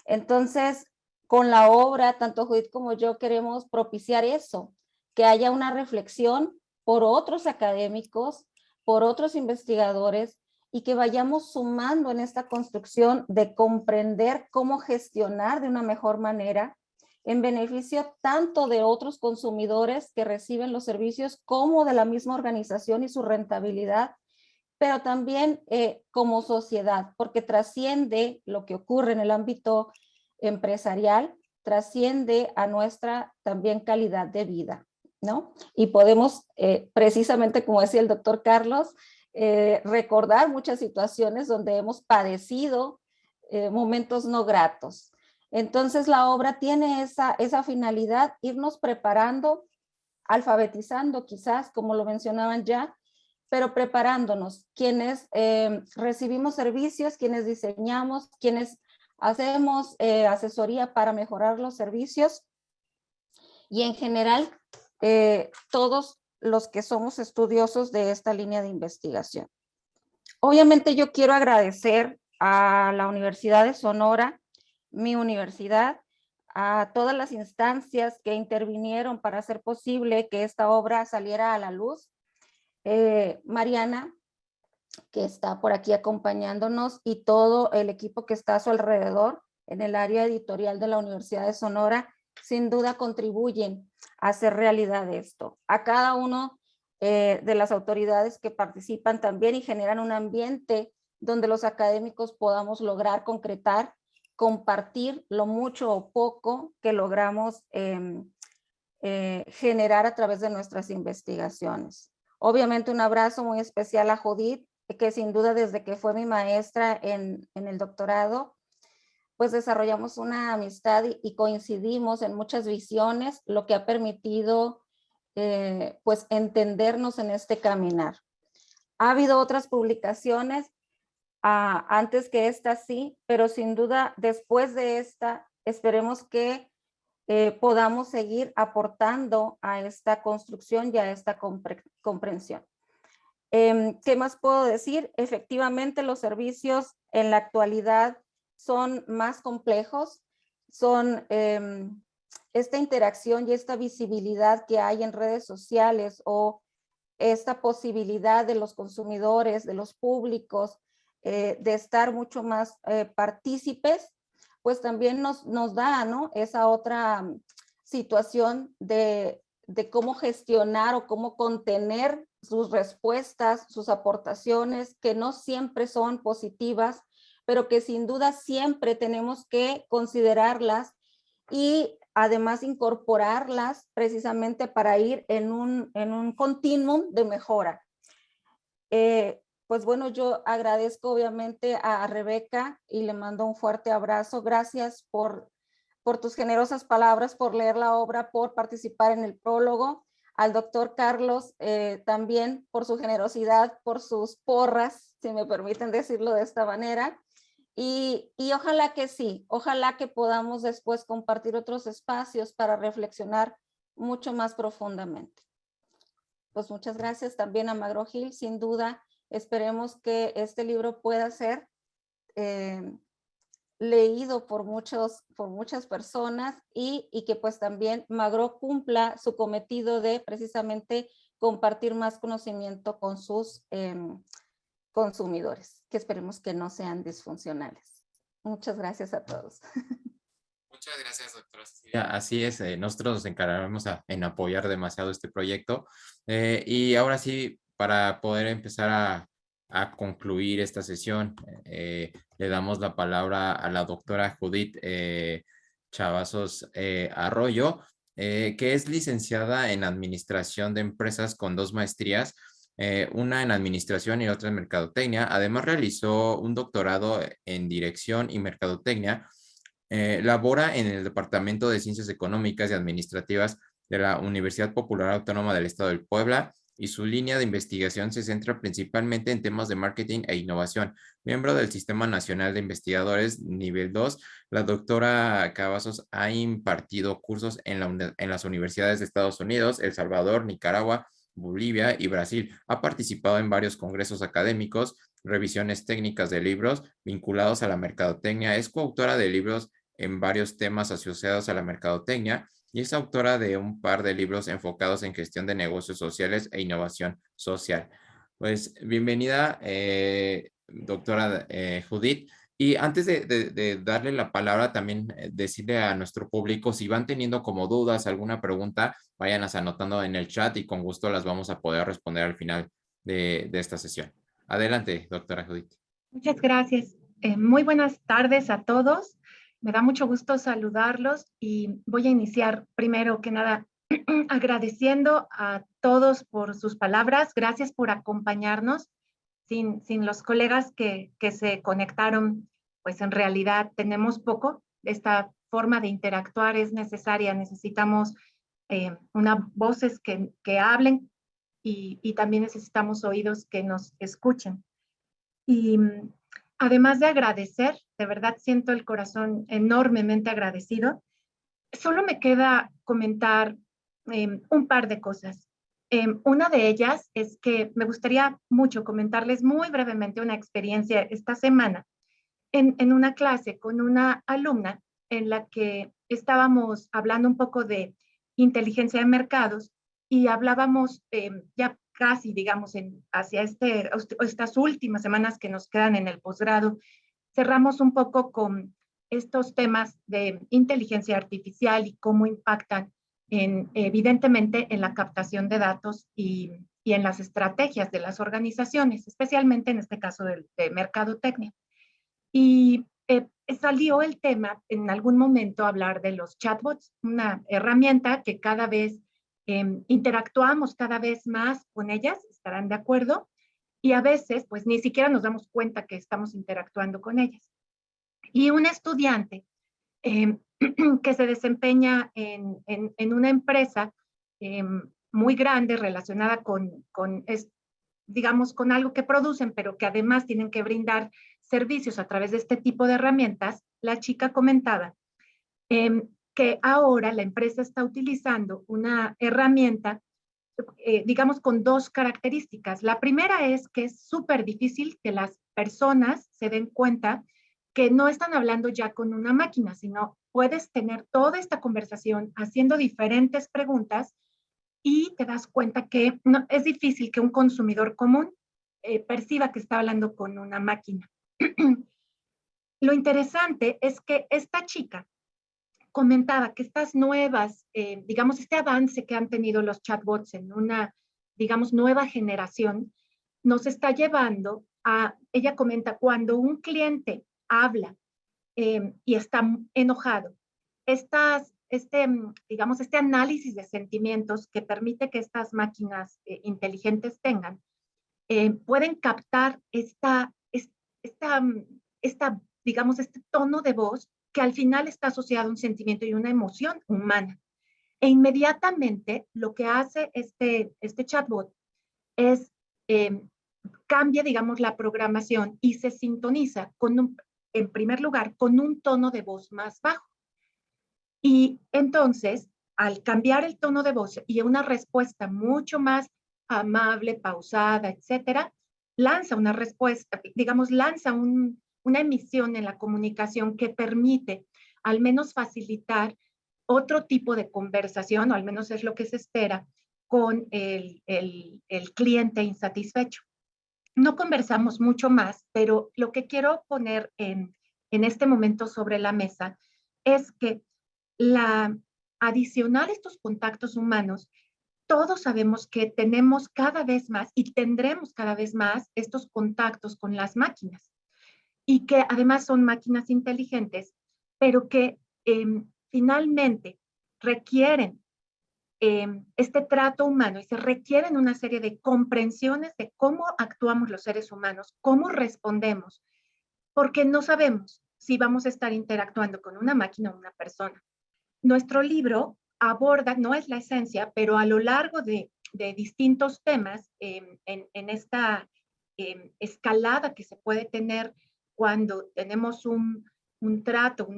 Entonces, con la obra, tanto Judith como yo queremos propiciar eso, que haya una reflexión por otros académicos, por otros investigadores, y que vayamos sumando en esta construcción de comprender cómo gestionar de una mejor manera en beneficio tanto de otros consumidores que reciben los servicios como de la misma organización y su rentabilidad, pero también como sociedad, porque trasciende lo que ocurre en el ámbito empresarial, trasciende a nuestra también calidad de vida, ¿no? Y podemos, precisamente como decía el doctor Carlos, recordar muchas situaciones donde hemos padecido momentos no gratos. Entonces la obra tiene esa finalidad, irnos preparando, alfabetizando quizás, como lo mencionaban ya, pero preparándonos, quienes recibimos servicios, quienes diseñamos, quienes hacemos asesoría para mejorar los servicios y en general todos los que somos estudiosos de esta línea de investigación. Obviamente yo quiero agradecer a la Universidad de Sonora, mi universidad, a todas las instancias que intervinieron para hacer posible que esta obra saliera a la luz. Mariana, que está por aquí acompañándonos, y todo el equipo que está a su alrededor en el área editorial de la Universidad de Sonora, sin duda contribuyen a hacer realidad esto. A cada uno de las autoridades que participan también y generan un ambiente donde los académicos podamos lograr concretar, compartir lo mucho o poco que logramos generar a través de nuestras investigaciones. Obviamente un abrazo muy especial a Judith, que sin duda desde que fue mi maestra en el doctorado, pues desarrollamos una amistad y coincidimos en muchas visiones, lo que ha permitido pues entendernos en este caminar. Ha habido otras publicaciones antes que esta, sí, pero sin duda después de esta esperemos que podamos seguir aportando a esta construcción y a esta comprensión. ¿Qué más puedo decir? Efectivamente, los servicios en la actualidad son más complejos, son esta interacción y esta visibilidad que hay en redes sociales o esta posibilidad de los consumidores, de los públicos, de estar mucho más partícipes, pues también nos da, ¿no?, esa otra situación de cómo gestionar o cómo contener sus respuestas, sus aportaciones, que no siempre son positivas, pero que sin duda siempre tenemos que considerarlas y además incorporarlas precisamente para ir en un continuum de mejora. Pues bueno, yo agradezco obviamente a Rebeca y le mando un fuerte abrazo. Gracias por tus generosas palabras, por leer la obra, por participar en el prólogo. Al doctor Carlos también por su generosidad, por sus porras, si me permiten decirlo de esta manera. Y ojalá que sí, ojalá que podamos después compartir otros espacios para reflexionar mucho más profundamente. Pues muchas gracias también a McGraw-Hill, sin duda. Esperemos que este libro pueda ser leído por muchas personas y que pues también McGraw cumpla su cometido de precisamente compartir más conocimiento con sus consumidores, que esperemos que no sean disfuncionales. Muchas gracias a todos. Muchas gracias, doctora Cecilia. Así es, nosotros nos encargaremos en apoyar demasiado este proyecto. Y ahora sí, para poder empezar a concluir esta sesión, le damos la palabra a la doctora Judith Chavazos Arroyo, que es licenciada en Administración de Empresas con 2 maestrías, una en Administración y otra en Mercadotecnia. Además, realizó un doctorado en Dirección y Mercadotecnia. Labora en el Departamento de Ciencias Económicas y Administrativas de la Universidad Popular Autónoma del Estado del Puebla y su línea de investigación se centra principalmente en temas de marketing e innovación. Miembro del Sistema Nacional de Investigadores Nivel 2, la doctora Cavazos ha impartido cursos en las universidades de Estados Unidos, El Salvador, Nicaragua, Bolivia y Brasil. Ha participado en varios congresos académicos, revisiones técnicas de libros vinculados a la mercadotecnia. Es coautora de libros en varios temas asociados a la mercadotecnia y es autora de un par de libros enfocados en gestión de negocios sociales e innovación social. Pues bienvenida, doctora Judith. Y antes de darle la palabra, también decirle a nuestro público, si van teniendo como dudas, alguna pregunta, váyanlas anotando en el chat y con gusto las vamos a poder responder al final de esta sesión. Adelante, doctora Judith. Muchas gracias. Muy buenas tardes a todos. Me da mucho gusto saludarlos y voy a iniciar primero que nada agradeciendo a todos por sus palabras. Gracias por acompañarnos. Sin los colegas que se conectaron, pues en realidad tenemos poco. Esta forma de interactuar es necesaria. Necesitamos voces que hablen y también necesitamos oídos que nos escuchen. Y además de agradecer, de verdad siento el corazón enormemente agradecido. Solo me queda comentar un par de cosas. Una de ellas es que me gustaría mucho comentarles muy brevemente una experiencia esta semana en una clase con una alumna en la que estábamos hablando un poco de inteligencia de mercados y hablábamos ya casi, digamos, hacia estas últimas semanas que nos quedan en el posgrado, cerramos un poco con estos temas de inteligencia artificial y cómo impactan evidentemente en la captación de datos y en las estrategias de las organizaciones, especialmente en este caso de mercadotecnia. Y salió el tema en algún momento hablar de los chatbots, una herramienta que cada vez interactuamos cada vez más con ellas, estarán de acuerdo, y a veces pues ni siquiera nos damos cuenta que estamos interactuando con ellas. Y un estudiante que se desempeña en una empresa muy grande relacionada digamos, con algo que producen, pero que además tienen que brindar servicios a través de este tipo de herramientas, la chica comentaba que ahora la empresa está utilizando una herramienta, digamos, con 2 características. La primera es que es súper difícil que las personas se den cuenta que no están hablando ya con una máquina, sino puedes tener toda esta conversación haciendo diferentes preguntas y te das cuenta que no, es difícil que un consumidor común perciba que está hablando con una máquina. Lo interesante es que esta chica comentaba que estas nuevas, digamos, este avance que han tenido los chatbots en una, digamos, nueva generación, nos está llevando a, ella comenta, cuando un cliente habla y está enojado, digamos, este análisis de sentimientos que permite que estas máquinas inteligentes tengan, pueden captar digamos, este tono de voz que al final está asociado a un sentimiento y una emoción humana. E inmediatamente lo que hace este chatbot es cambia, digamos, la programación y se sintoniza en primer lugar, con un tono de voz más bajo. Y entonces, al cambiar el tono de voz y una respuesta mucho más amable, pausada, etcétera, lanza una respuesta, digamos, lanza una emisión en la comunicación que permite al menos facilitar otro tipo de conversación, o al menos es lo que se espera, con el cliente insatisfecho. No conversamos mucho más, pero lo que quiero poner en este momento sobre la mesa es que adicionar estos contactos humanos, todos sabemos que tenemos cada vez más y tendremos cada vez más estos contactos con las máquinas y que además son máquinas inteligentes, pero que finalmente requieren este trato humano y se requieren una serie de comprensiones de cómo actuamos los seres humanos, cómo respondemos, porque no sabemos si vamos a estar interactuando con una máquina o una persona. Nuestro libro aborda, no es la esencia, pero a lo largo de distintos temas en esta escalada que se puede tener cuando tenemos un trato,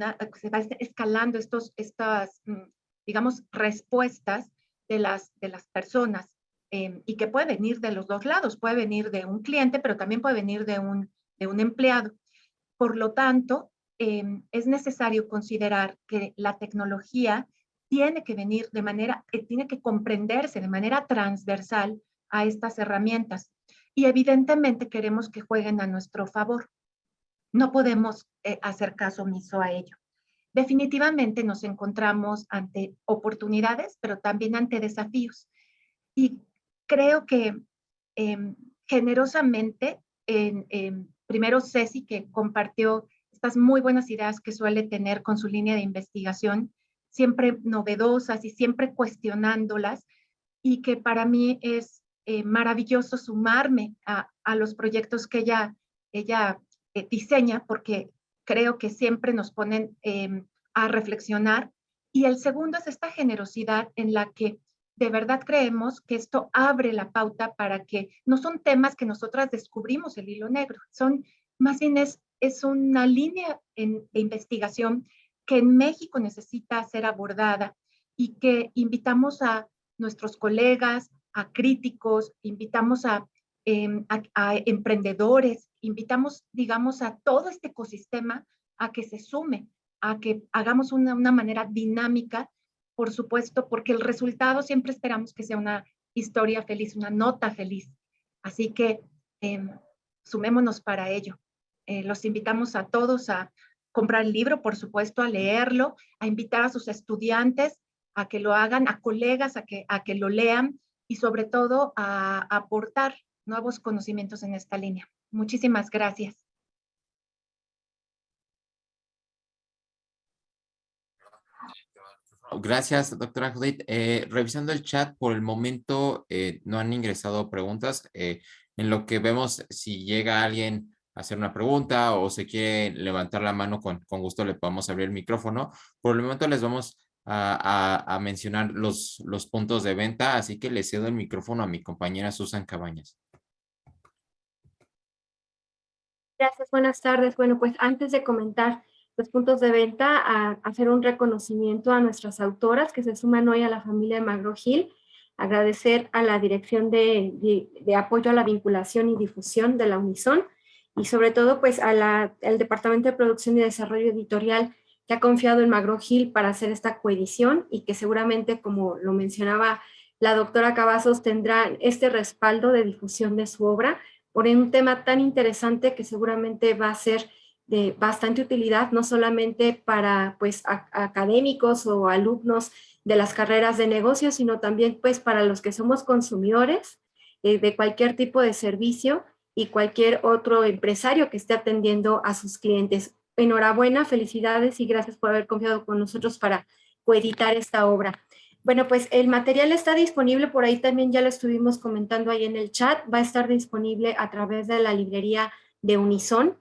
se va escalando estas, digamos, respuestas de las personas y que puede venir de los dos lados, puede venir de un cliente, pero también puede venir de un empleado. Por lo tanto, es necesario considerar que la tecnología tiene que venir tiene que comprenderse de manera transversal a estas herramientas. Y evidentemente queremos que jueguen a nuestro favor. No podemos hacer caso omiso a ello. Definitivamente nos encontramos ante oportunidades, pero también ante desafíos. Y creo que generosamente, primero Ceci, que compartió estas muy buenas ideas que suele tener con su línea de investigación, siempre novedosas y siempre cuestionándolas, y que para mí es maravilloso sumarme a los proyectos que ella diseña, porque creo que siempre nos ponen a reflexionar. Y el segundo es esta generosidad en la que de verdad creemos que esto abre la pauta para que no son temas que nosotras descubrimos el hilo negro, más bien es una línea de investigación que en México necesita ser abordada y que invitamos a nuestros colegas, a críticos, invitamos a emprendedores, invitamos, digamos, a todo este ecosistema a que se sume, a que hagamos una manera dinámica, por supuesto, porque el resultado siempre esperamos que sea una historia feliz, una nota feliz. Así que sumémonos para ello. Los invitamos a todos a comprar el libro, por supuesto, a leerlo, a invitar a sus estudiantes a que lo hagan, a colegas a que lo lean y sobre todo a aportar nuevos conocimientos en esta línea. Muchísimas gracias. Gracias, doctora Judith. Revisando el chat, por el momento no han ingresado preguntas. En lo que vemos, si llega alguien a hacer una pregunta o se quiere levantar la mano, con gusto le podemos abrir el micrófono. Por el momento les vamos a mencionar los puntos de venta, así que le cedo el micrófono a mi compañera Susan Cabañas. Gracias, buenas tardes. Bueno, pues antes de comentar los puntos de venta, a hacer un reconocimiento a nuestras autoras que se suman hoy a la familia de McGraw-Hill, agradecer a la Dirección de Apoyo a la Vinculación y Difusión de la Unison y sobre todo pues al Departamento de Producción y Desarrollo Editorial que ha confiado en McGraw-Hill para hacer esta coedición y que seguramente, como lo mencionaba la doctora Cavazos, tendrá este respaldo de difusión de su obra por un tema tan interesante que seguramente va a ser de bastante utilidad, no solamente para pues académicos o alumnos de las carreras de negocios, sino también pues para los que somos consumidores de cualquier tipo de servicio y cualquier otro empresario que esté atendiendo a sus clientes. Enhorabuena, felicidades y gracias por haber confiado con nosotros para coeditar esta obra. Bueno, pues el material está disponible, por ahí también ya lo estuvimos comentando ahí en el chat, va a estar disponible a través de la librería de Unison,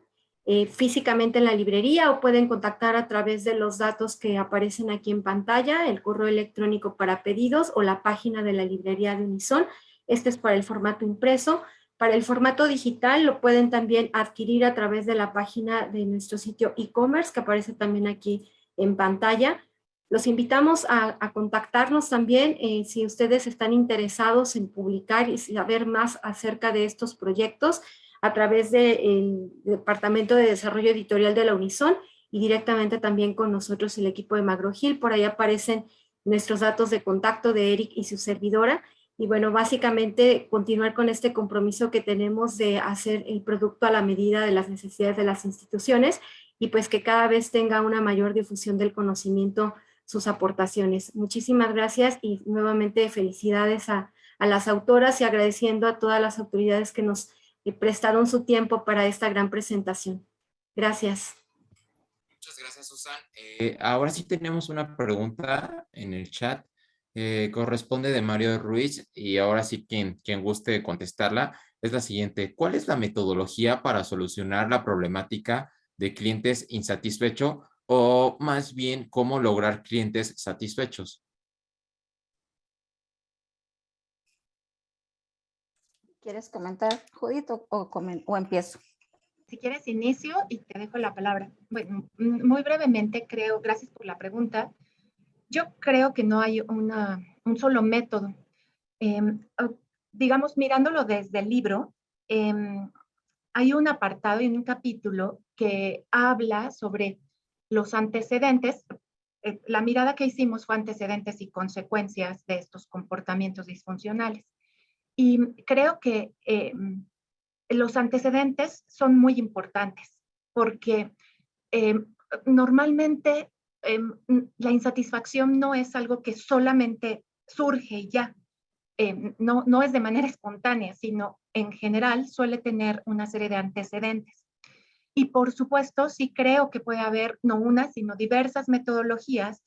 físicamente en la librería o pueden contactar a través de los datos que aparecen aquí en pantalla, el correo electrónico para pedidos o la página de la librería de Unison. Este es para el formato impreso. Para el formato digital lo pueden también adquirir a través de la página de nuestro sitio e-commerce que aparece también aquí en pantalla. Los invitamos a contactarnos también si ustedes están interesados en publicar y saber más acerca de estos proyectos a través del Departamento de Desarrollo Editorial de la Unison y directamente también con nosotros el equipo de McGraw-Hill. Por ahí aparecen nuestros datos de contacto de Eric y su servidora Y bueno, básicamente continuar con este compromiso que tenemos de hacer el producto a la medida de las necesidades de las instituciones y pues que cada vez tenga una mayor difusión del conocimiento sus aportaciones. Muchísimas gracias y nuevamente felicidades a las autoras y agradeciendo a todas las autoridades que nos prestaron su tiempo para esta gran presentación. Gracias. Muchas gracias, Susan. Ahora sí tenemos una pregunta en el chat. Corresponde de Mario Ruiz y ahora sí quien guste contestarla es la siguiente. ¿Cuál es la metodología para solucionar la problemática de clientes insatisfechos o más bien cómo lograr clientes satisfechos? ¿Quieres comentar, Judith, o empiezo? Si quieres, inicio y te dejo la palabra. Bueno, muy brevemente, creo, gracias por la pregunta. Yo creo que no hay un solo método. Digamos, mirándolo desde el libro, hay un apartado y un capítulo que habla sobre los antecedentes. La mirada que hicimos fue antecedentes y consecuencias de estos comportamientos disfuncionales. Y creo que los antecedentes son muy importantes porque normalmente la insatisfacción no es algo que solamente surge y ya. No es de manera espontánea, sino en general suele tener una serie de antecedentes. Y por supuesto, sí creo que puede haber no una, sino diversas metodologías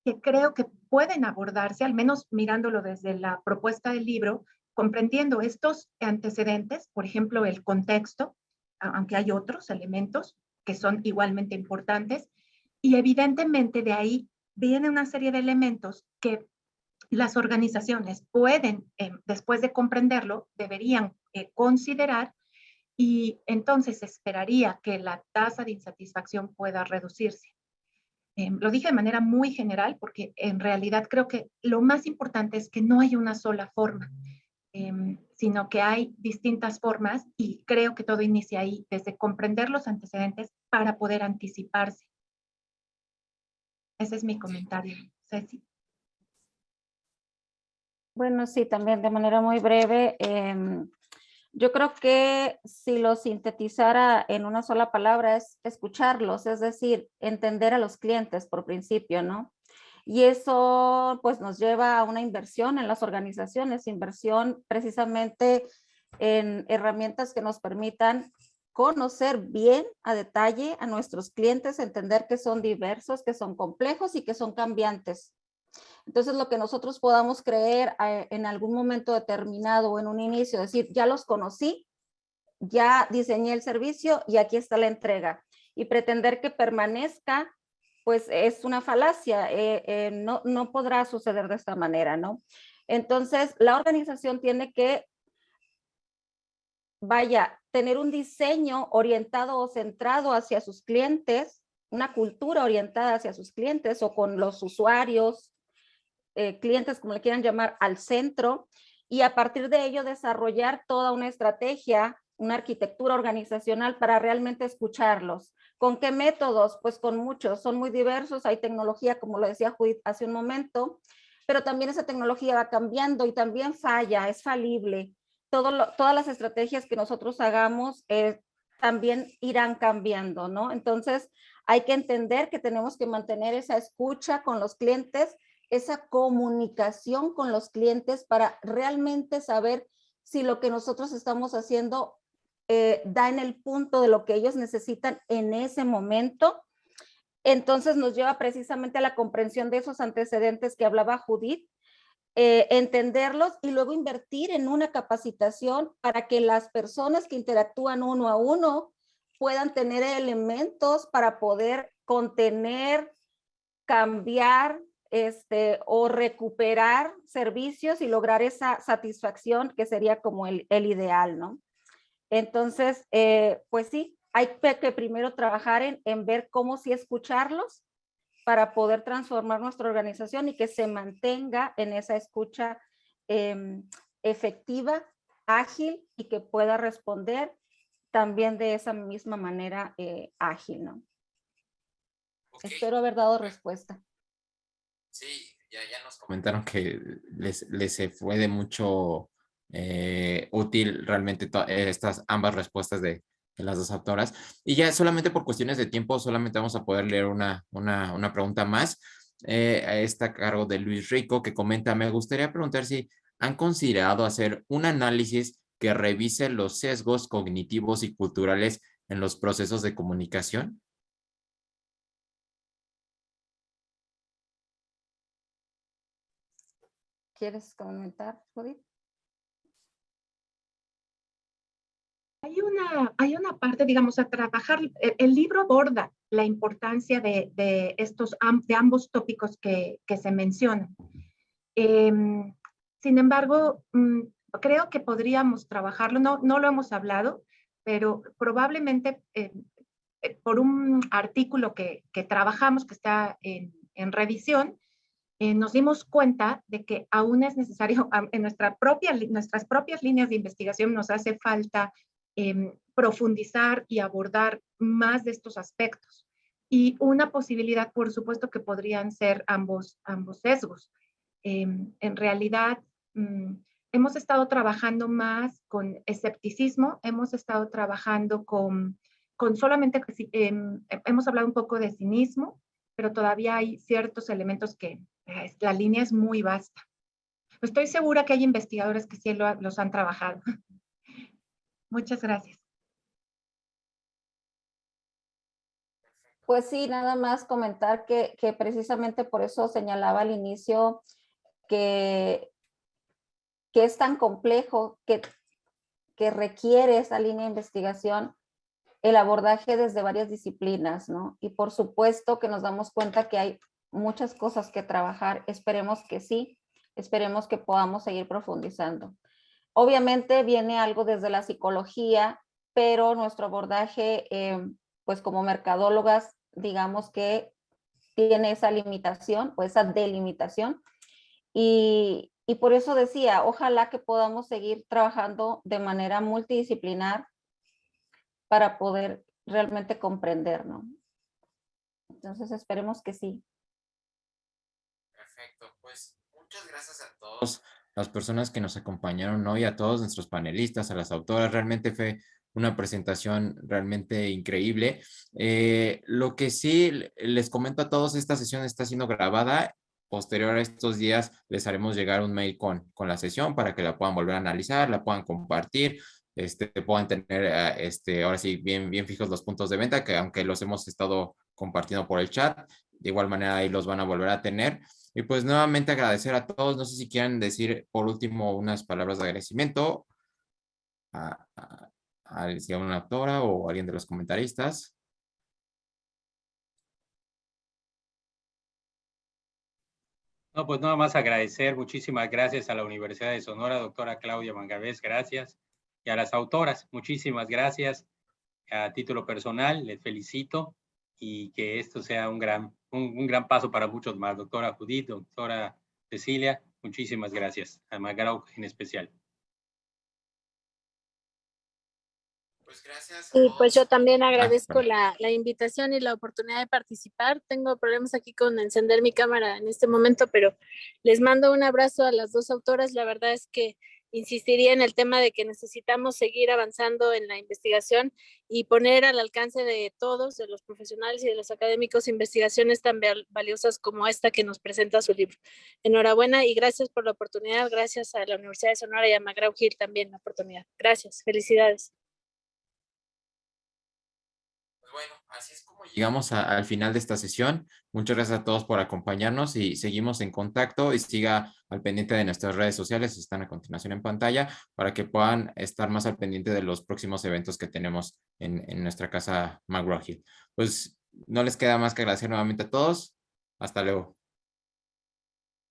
que creo que pueden abordarse, al menos mirándolo desde la propuesta del libro, comprendiendo estos antecedentes, por ejemplo, el contexto, aunque hay otros elementos que son igualmente importantes, y evidentemente de ahí viene una serie de elementos que las organizaciones pueden, después de comprenderlo, deberían considerar y entonces esperaría que la tasa de insatisfacción pueda reducirse. Lo dije de manera muy general porque en realidad creo que lo más importante es que no hay una sola forma, sino que hay distintas formas y creo que todo inicia ahí, desde comprender los antecedentes para poder anticiparse. Ese es mi comentario, Ceci. Bueno, sí, también de manera muy breve. Yo creo que si lo sintetizara en una sola palabra es escucharlos, es decir, entender a los clientes por principio, ¿no? Y eso pues nos lleva a una inversión en las organizaciones, inversión precisamente en herramientas que nos permitan conocer bien a detalle a nuestros clientes, entender que son diversos, que son complejos y que son cambiantes. Entonces, lo que nosotros podamos creer en algún momento determinado o en un inicio, decir, ya los conocí, ya diseñé el servicio y aquí está la entrega. Y pretender que permanezca, pues es una falacia, no podrá suceder de esta manera, ¿no? Entonces, la organización tiene que, tener un diseño orientado o centrado hacia sus clientes, una cultura orientada hacia sus clientes o con los usuarios, clientes, como le quieran llamar, al centro, y a partir de ello desarrollar toda una estrategia, una arquitectura organizacional para realmente escucharlos. ¿Con qué métodos? Pues con muchos, son muy diversos, hay tecnología, como lo decía Judith hace un momento, pero también esa tecnología va cambiando y también falla, es falible. Todas las estrategias que nosotros hagamos también irán cambiando, ¿no? Entonces, hay que entender que tenemos que mantener esa escucha con los clientes, esa comunicación con los clientes para realmente saber si lo que nosotros estamos haciendo da en el punto de lo que ellos necesitan en ese momento. Entonces nos lleva precisamente a la comprensión de esos antecedentes que hablaba Judith, entenderlos y luego invertir en una capacitación para que las personas que interactúan uno a uno puedan tener elementos para poder contener, cambiar, o recuperar servicios y lograr esa satisfacción que sería como el ideal, ¿no? Entonces, pues sí, hay que primero trabajar en ver cómo sí escucharlos para poder transformar nuestra organización y que se mantenga en esa escucha efectiva, ágil y que pueda responder también de esa misma manera ágil, ¿no? Okay. Espero haber dado respuesta. Sí, Ya nos comentaron que les fue de mucho útil realmente estas ambas respuestas de las dos autoras. Y ya solamente por cuestiones de tiempo, solamente vamos a poder leer una pregunta más. Está a cargo de Luis Rico, que comenta: me gustaría preguntar si han considerado hacer un análisis que revise los sesgos cognitivos y culturales en los procesos de comunicación. ¿Quieres comentar, Judith? Hay una parte, digamos, a trabajar. El libro aborda la importancia de de ambos tópicos que se mencionan. Sin embargo, creo que podríamos trabajarlo, no lo hemos hablado, pero probablemente por un artículo que trabajamos, que está en revisión, nos dimos cuenta de que aún es necesario, en nuestras propias líneas de investigación nos hace falta profundizar y abordar más de estos aspectos. Y una posibilidad, por supuesto, que podrían ser ambos sesgos. En realidad, hemos estado trabajando más con escepticismo, hemos estado trabajando con solamente, hemos hablado un poco de cinismo, pero todavía hay ciertos elementos que la línea es muy vasta. Estoy segura que hay investigadores que sí los han trabajado. Muchas gracias. Pues sí, nada más comentar que precisamente por eso señalaba al inicio que es tan complejo, que requiere esa línea de investigación, el abordaje desde varias disciplinas, ¿no? Y por supuesto que nos damos cuenta que hay muchas cosas que trabajar. Esperemos que sí, esperemos que podamos seguir profundizando. Obviamente viene algo desde la psicología, pero nuestro abordaje, pues como mercadólogas, digamos que tiene esa limitación o esa delimitación. Y por eso decía, ojalá que podamos seguir trabajando de manera multidisciplinar para poder realmente comprender, ¿no? Entonces esperemos que sí. Perfecto, pues muchas gracias a todos las personas que nos acompañaron hoy, a todos nuestros panelistas, a las autoras. Realmente fue una presentación realmente increíble. Lo que sí les comento a todos, esta sesión está siendo grabada. Posterior a estos días les haremos llegar un mail con la sesión para que la puedan volver a analizar, la puedan compartir, puedan tener ahora sí bien fijos los puntos de venta, que aunque los hemos estado compartiendo por el chat, de igual manera ahí los van a volver a tener. Y pues nuevamente agradecer a todos. No sé si quieren decir por último unas palabras de agradecimiento a una autora o alguien de los comentaristas. No, pues nada más agradecer, muchísimas gracias a la Universidad de Sonora, doctora Claudia Mangabés, gracias. Y a las autoras, muchísimas gracias. A título personal, les felicito y que esto sea un gran paso para muchos más. Doctora Judith, doctora Cecilia, muchísimas gracias. A McGraw en especial. Pues gracias. Y pues yo también agradezco la invitación y la oportunidad de participar. Tengo problemas aquí con encender mi cámara en este momento, pero les mando un abrazo a las dos autoras. La verdad es que insistiría en el tema de que necesitamos seguir avanzando en la investigación y poner al alcance de todos, de los profesionales y de los académicos, investigaciones tan valiosas como esta que nos presenta su libro. Enhorabuena y gracias por la oportunidad. Gracias a la Universidad de Sonora y a McGraw-Hill también la oportunidad. Gracias. Felicidades. Bueno, así es como llegamos al final de esta sesión. Muchas gracias a todos por acompañarnos y seguimos en contacto y siga al pendiente de nuestras redes sociales, están a continuación en pantalla, para que puedan estar más al pendiente de los próximos eventos que tenemos en nuestra casa McGraw-Hill. Pues no les queda más que agradecer nuevamente a todos. Hasta luego.